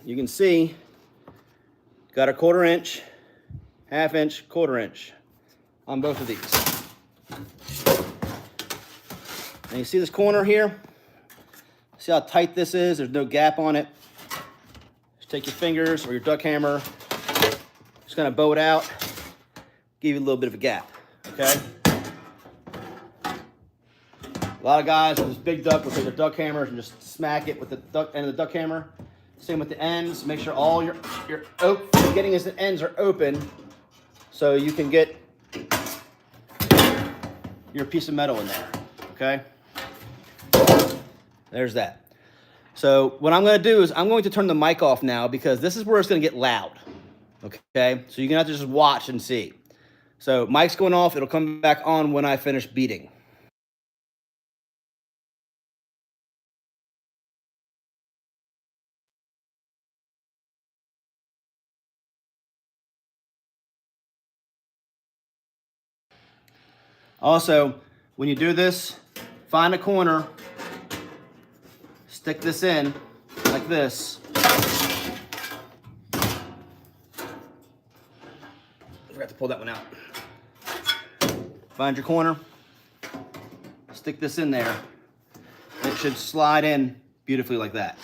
you can see, got a 1/4 inch, 1/2 inch, 1/4 inch on both of these. And you see this corner here? See how tight this is? There's no gap on it. Just take your fingers or your duck hammer, just kind of bow it out, give you a little bit of a gap, okay? A lot of guys with this big duck will take their duck hammers and just smack it with the end of the duck hammer. Same with the ends. Make sure all your getting is the ends are open so you can get your piece of metal in there, okay? There's that. So what I'm gonna do is I'm going to turn the mic off now because this is where it's gonna get loud, okay? So you're gonna have to just watch and see. So mic's going off, it'll come back on when I finish beating. Also, when you do this, find a corner, stick this in like this. I forgot to pull that one out. Find your corner, stick this in there. It should slide in beautifully like that.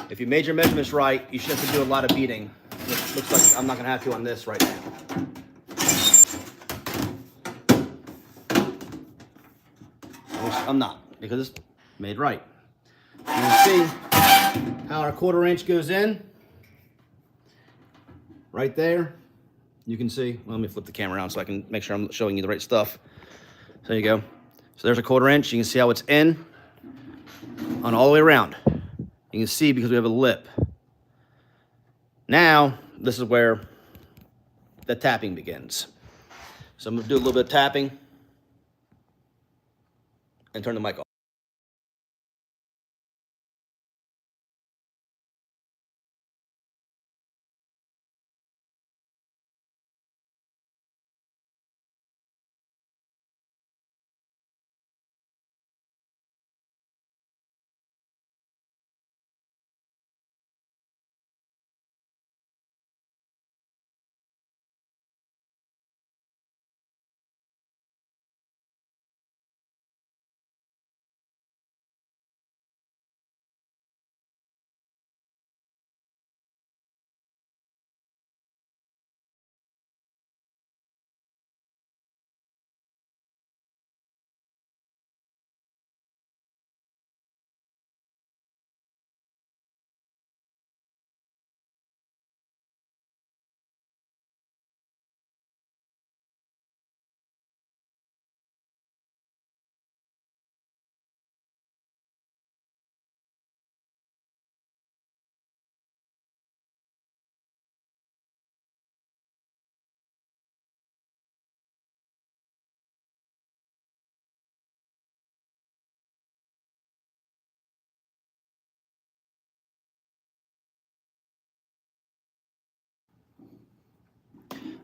If you made your measurements right, you should have to do a lot of beating. It looks like I'm not gonna have to on this right now. I'm not, because it's made right. You can see how our 1/4 inch goes in. Right there. you can see. Well, let me flip the camera around so I can make sure I'm showing you the right stuff. So there you go. So there's a 1/4 inch. You can see how it's in on all the way around. You can see because we have a lip. Now, this is where the tapping begins. So I'm gonna do a little bit of tapping and turn the mic off.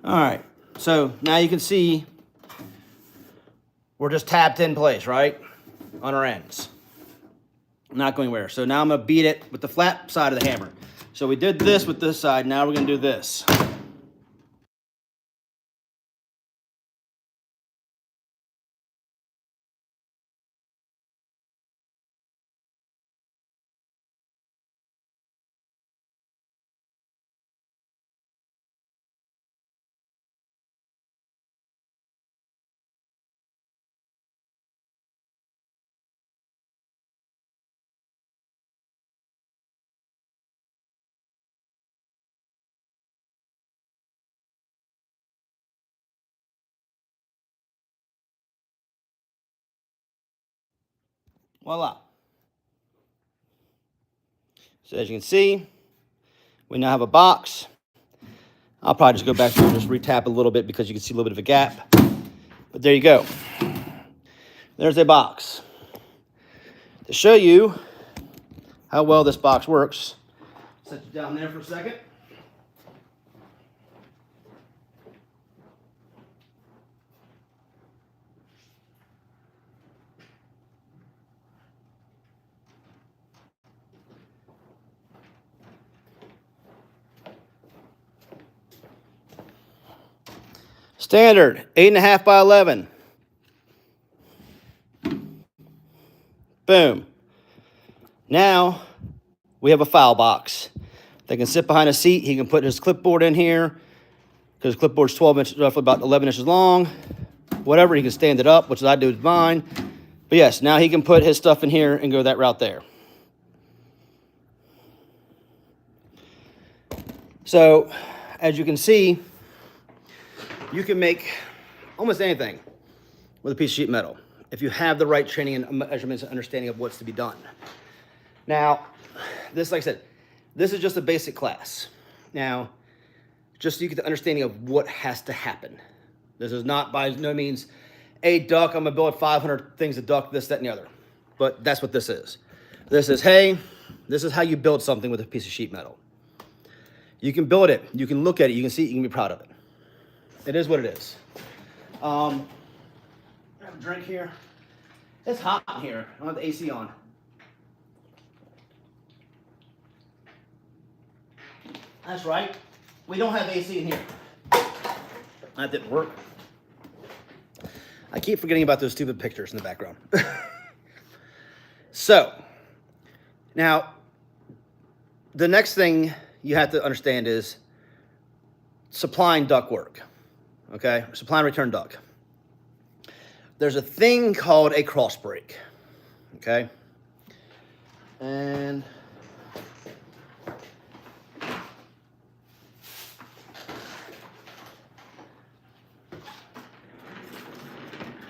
All right, so now you can see we're just tapped in place, right? On our ends. Not going anywhere. So now I'm gonna beat it with the flat side of the hammer. So we did this with this side, now we're gonna do this. Voila. So as you can see, we now have a box. I'll probably just go back through and just retap a little bit because you can see a little bit of a gap. But there you go. There's a box. To show you how well this box works, set you down there for a second. Standard, 8.5 by 11. Boom. Now we have a file box. They can sit behind a seat. He can put his clipboard in here because his clipboard's 12 inches, roughly about 11 inches long. Whatever, he can stand it up, which I do with mine. But yes, now he can put his stuff in here and go that route there. So, as you can see, you can make almost anything with a piece of sheet metal if you have the right training and measurements and understanding of what's to be done. Now, this, like I said, this is just a basic class. Now, just so you get the understanding of what has to happen. This is not by no means a duck. I'm gonna build 500 things to duck, this, that, and the other. But that's what this is. This is, hey, this is how you build something with a piece of sheet metal. You can build it, you can look at it, you can see it, you can be proud of it. It is what it is. I have a drink here. It's hot in here. I don't have the AC on. That's right. We don't have AC in here. That didn't work. I keep forgetting about those stupid pictures in the background. So, now, the next thing you have to understand is supplying duct work. Okay, supply and return duct. There's a thing called a cross break. Okay, and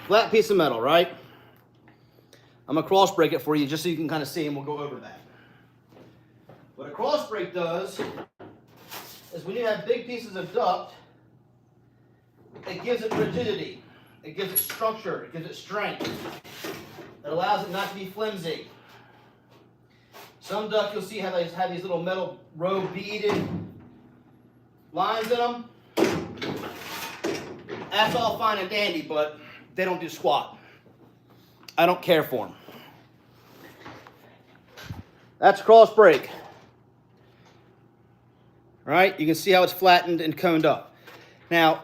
flat piece of metal, right? I'm gonna cross break it for you just so you can kind of see, and we'll go over that. What a cross break does is when you have big pieces of duct, it gives it rigidity, it gives it structure, it gives it strength. It allows it not to be flimsy. Some duct you'll see have these little metal row beaded lines in them. That's all fine and dandy, but they don't do squat. I don't care for them. That's cross break. Right? You can see how it's flattened and coned up. Now,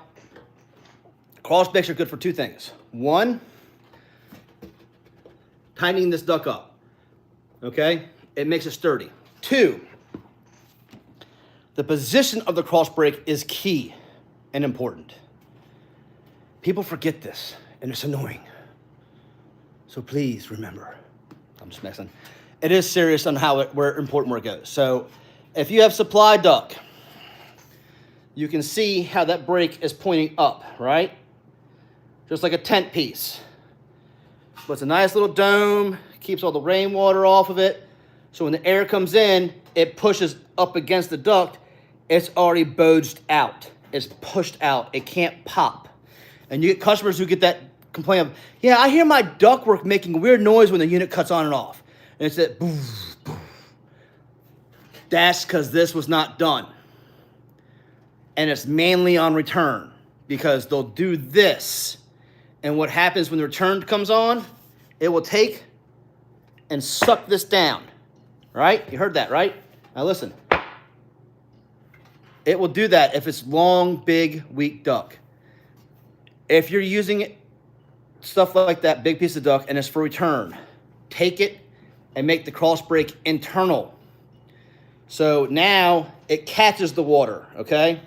cross breaks are good for two things. One, tightening this duct up. Okay? It makes it sturdy. Two, the position of the cross break is key and important. People forget this, and it's annoying. So please remember. I'm just messing. It is serious on where it goes. So if you have supply duct, you can see how that break is pointing up, right? Just like a tent piece. But it's a nice little dome, keeps all the rainwater off of it. So when the air comes in, it pushes up against the duct. It's already bodged out. It's pushed out. It can't pop. And you get customers who get that complaint of, yeah, I hear my ductwork making a weird noise when the unit cuts on and off. And it's that boof, boof. That's because this was not done. And it's mainly on return because they'll do this. And what happens when the return comes on, it will take and suck this down, right? You heard that, right? Now listen. It will do that if it's long, big, weak duct. If you're using stuff like that, big piece of duct, and it's for return, take it and make the cross break internal. So now it catches the water, okay?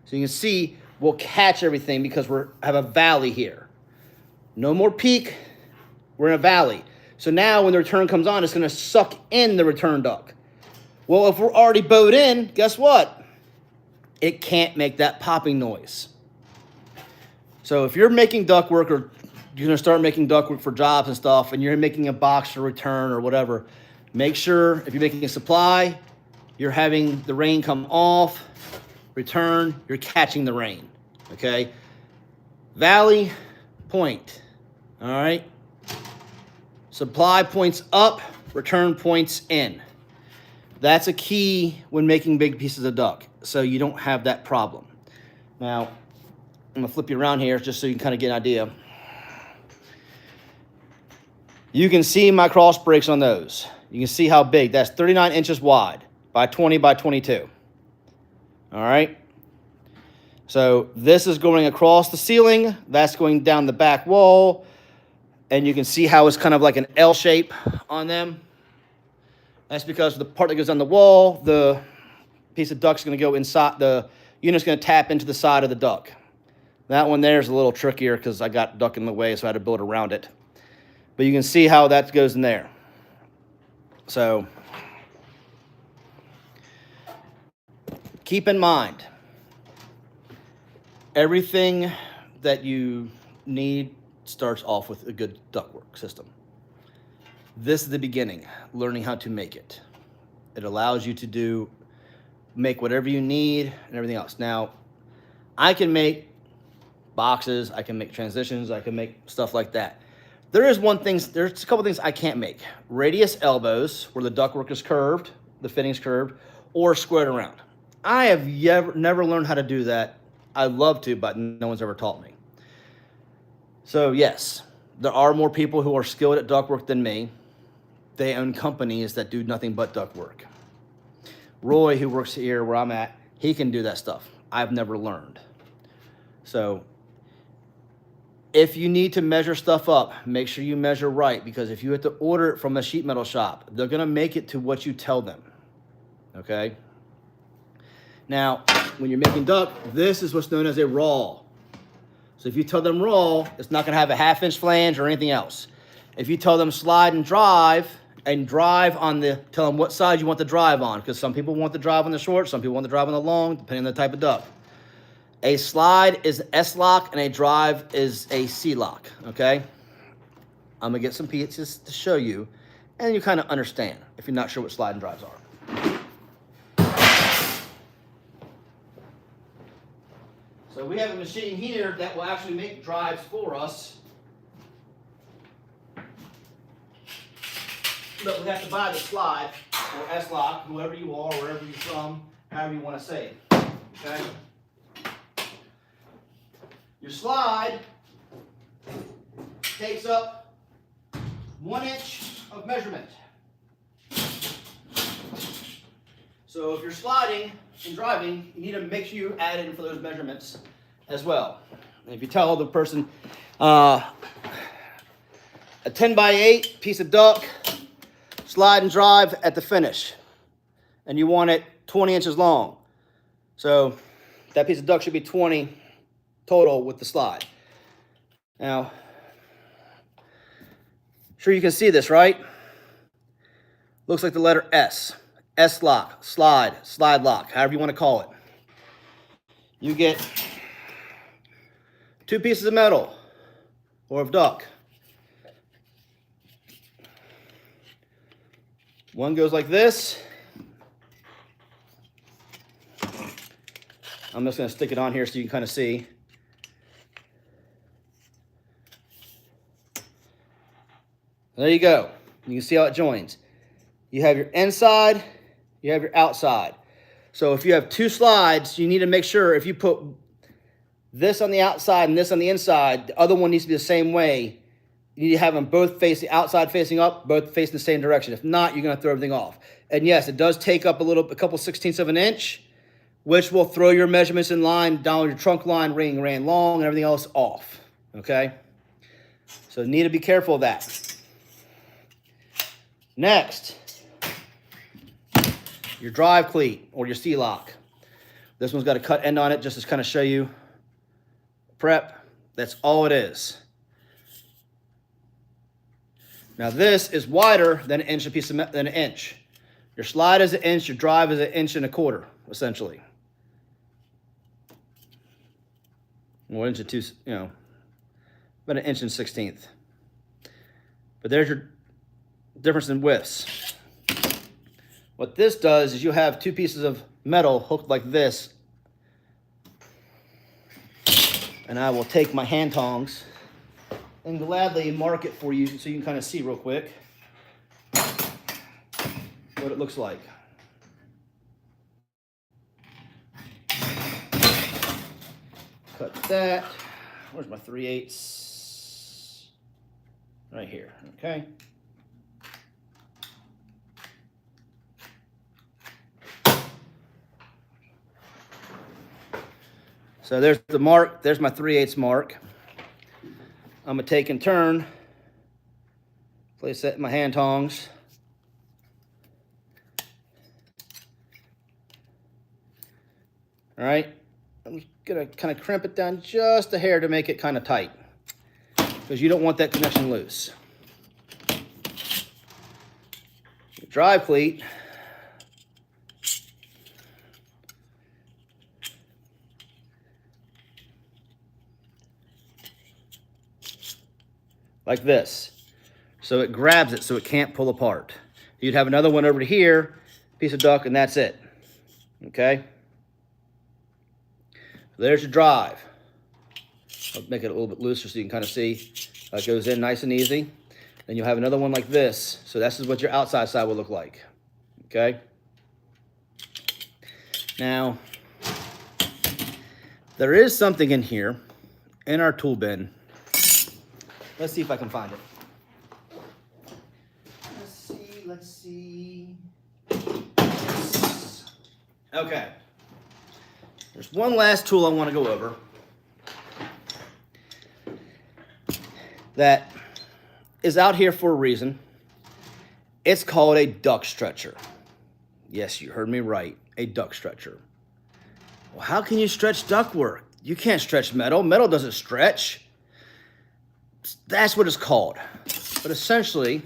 So you can see we'll catch everything because we have a valley here. No more peak, we're in a valley. So now when the return comes on, it's gonna suck in the return duct. Well, if we're already bowed in, guess what? It can't make that popping noise. So if you're making ductwork or you're gonna start making ductwork for jobs and stuff and you're making a box for return or whatever, make sure if you're making a supply, you're having the rain come off, return, you're catching the rain, okay? Valley, point, all right? Supply points up, return points in. That's a key when making big pieces of duct, so you don't have that problem. Now, I'm gonna flip you around here just so you can kind of get an idea. You can see my cross breaks on those. You can see how big. That's 39 inches wide by 20 by 22. All right. So this is going across the ceiling. That's going down the back wall. And you can see how it's kind of like an L shape on them. That's because the part that goes on the wall, the piece of duct's going to go inside. The unit's going to tap into the side of the duct. That one there is a little trickier because I got duct in the way, so I had to build around it. But you can see how that goes in there. So keep in mind, everything that you need starts off with a good ductwork system. This is the beginning, learning how to make it. It allows you to make whatever you need and everything else. Now, I can make boxes, I can make transitions, I can make stuff like that. There's a couple things I can't make. Radius elbows, where the ductwork is curved, the fitting's curved, or squared around. I have never learned how to do that. I'd love to, but no one's ever taught me. So yes, there are more people who are skilled at ductwork than me. They own companies that do nothing but ductwork. Roy, who works here where I'm at, he can do that stuff. I've never learned. So if you need to measure stuff up, make sure you measure right, because if you have to order it from a sheet metal shop, they're gonna make it to what you tell them, okay? Now, when you're making duct, this is what's known as a raw. So if you tell them raw, it's not gonna have a 1/2 inch flange or anything else. If you tell them slide and drive on tell them what side you want the drive on, because some people want the drive on the short, some people want the drive on the long, depending on the type of duct. A slide is S-lock and a drive is a C-lock, okay? I'm gonna get some pieces to show you, and you kind of understand if you're not sure what slide and drives are. So we have a machine here that will actually make drives for us. But we have to buy the slide, or S-lock, whoever you are, wherever you're from, however you want to say it, okay? Your slide takes up 1 inch of measurement. So if you're sliding and driving, you need to make sure you add in for those measurements as well. And if you tell the person a 10 by 8 piece of duck, slide and drive at the finish, and you want it 20 inches long. So that piece of duck should be 20 total with the slide. Now, sure you can see this, right? Looks like the letter S. S-lock, slide, slide lock, however you want to call it. You get 2 pieces of metal or of duck. One goes like this. I'm just going to stick it on here so you can kind of see. There you go. You can see how it joins. You have your inside, you have your outside. So if you have 2 slides, you need to make sure if you put this on the outside and this on the inside, the other one needs to be the same way. You need to have them both face the outside facing up, both facing the same direction. If not, you're going to throw everything off. And yes, it does take up a couple 16ths of an inch, which will throw your measurements in line, down your trunk line, ring ran long, and everything else off. Okay? So you need to be careful of that. Next, your drive cleat or your C-lock. This one's got a cut end on it just to kind of show you prep. That's all it is. Now this is wider than an inch a piece of than an inch. Your slide is an inch, your drive is an inch and a quarter, essentially. 1 inch and 2, about an inch and 16th. But there's your difference in widths. What this does is you have 2 pieces of metal hooked like this, and I will take my hand tongs and gladly mark it for you so you can kind of see real quick what it looks like. Cut that. Where's my 3/8? Right here, okay? So there's the mark, there's my 3/8 mark. I'm gonna take and turn, place that in my hand tongs. All right, I'm just gonna kind of crimp it down just a hair to make it kind of tight, because you don't want that connection loose. Your drive cleat, like this. So it grabs it so it can't pull apart. You'd have another one over here, piece of duck, and that's it. Okay? There's your drive. I'll make it a little bit looser so you can kind of see how it goes in nice and easy. Then you'll have another one like this. So this is what your outside side will look like. Okay? Now, there is something in here, in our tool bin. Let's see if I can find it. Let's see. Okay. There's one last tool I want to go over that is out here for a reason. It's called a duck stretcher. Yes, you heard me right, a duck stretcher. Well, how can you stretch ductwork? You can't stretch metal. Metal doesn't stretch. That's what it's called. But essentially,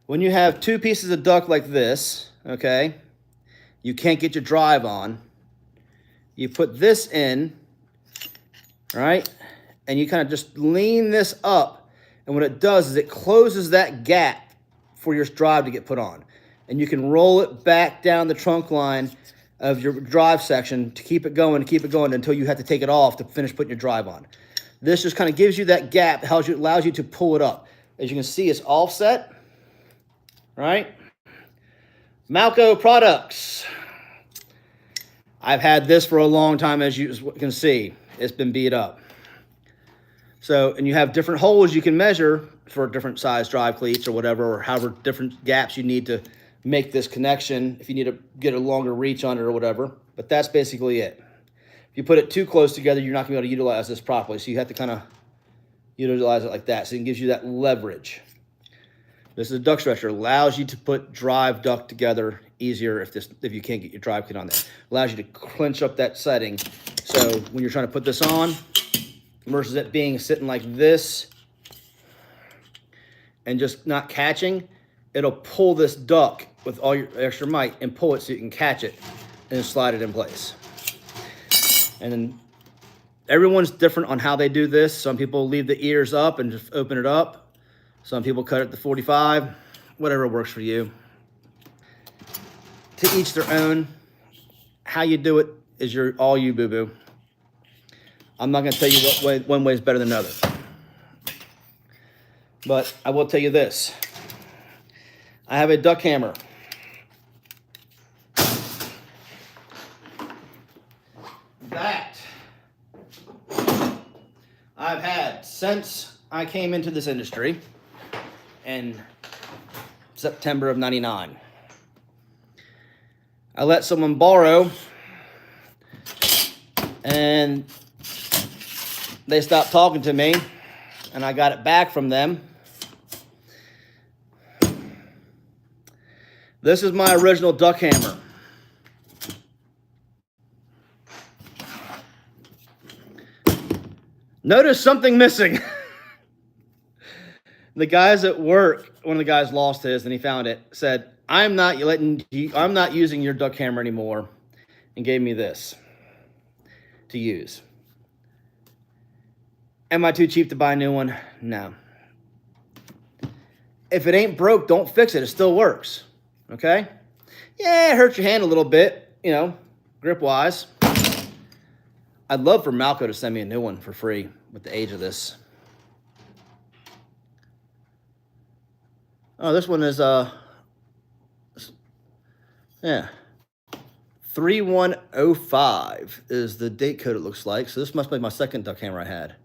when you have 2 pieces of duct like this, okay, you can't get your drive on, You put this in, right? And you kind of just lean this up. And what it does is it closes that gap for your drive to get put on. And you can roll it back down the trunk line of your drive section to keep it going until you have to take it off to finish putting your drive on. This just kind of gives you that gap, allows you to pull it up. As you can see, it's offset, right? Malco products. I've had this for a long time, as you can see. It's been beat up. So, and you have different holes you can measure for different size drive cleats or whatever, or however different gaps you need to make this connection if you need to get a longer reach on it or whatever. But that's basically it. If you put it too close together, you're not going to be able to utilize this properly. So you have to kind of utilize it like that. So it gives you that leverage. This is a duct stretcher. Allows you to put drive duct together easier if you can't get your drive kit on there. Allows you to clinch up that setting. So when you're trying to put this on, versus it being sitting like this and just not catching, it'll pull this duct with all your extra might and pull it so you can catch it and slide it in place. And then everyone's different on how they do this. Some people leave the ears up and just open it up. Some people cut it to 45, whatever works for you. To each their own. How you do it is all you, boo-boo. I'm not going to tell you what way, one way is better than another. But I will tell you this. I have a duck hammer. That I've had since I came into this industry in September of '99. I let someone borrow and they stopped talking to me and I got it back from them. This is my original duck hammer. Notice something missing. The guys at work, one of the guys lost his and he found it, said, I'm not using your duck hammer anymore, and gave me this to use. Am I too cheap to buy a new one? No. If it ain't broke, don't fix it. It still works. Okay? Yeah, it hurts your hand a little bit, you know, grip-wise. I'd love for Malco to send me a new one for free with the age of this. Oh, this one is, yeah. 3105 is the date code, it looks like. So this must be my second duck hammer I had. I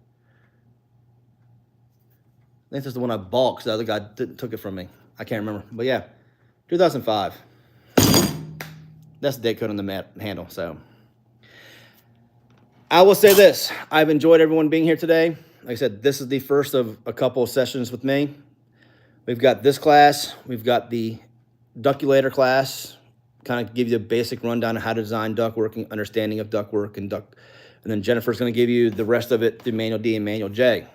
think this is the one I bought because the other guy took it from me. I can't remember. But yeah, 2005. That's the date code on the handle. So I will say this. I've enjoyed everyone being here today. Like I said, this is the first of a couple of sessions with me. We've got this class. We've got the duculator class. Kind of give you a basic rundown of how to design ductwork, understanding of ductwork and duct. And then Jennifer's going to give you the rest of it through Manual D and Manual J.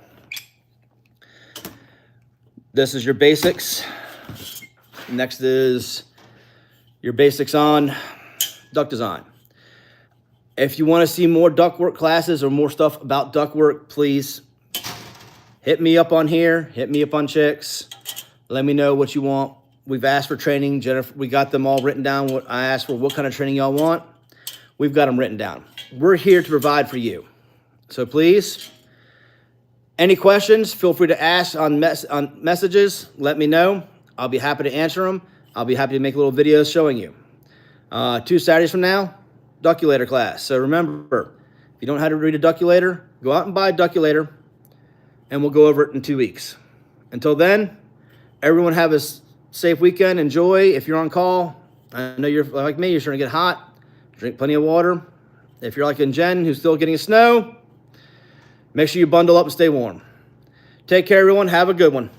This is your basics. Next is your basics on duct design. If you want to see more ductwork classes or more stuff about ductwork, please hit me up on here. Hit me up on Chicks. Let me know what you want. We've asked for training. Jennifer, we got them all written down. I asked for what kind of training y'all want. We've got them written down. We're here to provide for you. So please, any questions, feel free to ask on messages. Let me know. I'll be happy to answer them. I'll be happy to make little videos showing you. 2 Saturdays from now, duculator class. So remember, if you don't know how to read a duculator, go out and buy a duculator, and we'll go over it in 2 weeks. Until then, everyone have a safe weekend. Enjoy. If you're on call, I know you're like me, you're starting to get hot. Drink plenty of water. If you're like in Jen, who's still getting snow, make sure you bundle up and stay warm. Take care, everyone. Have a good one.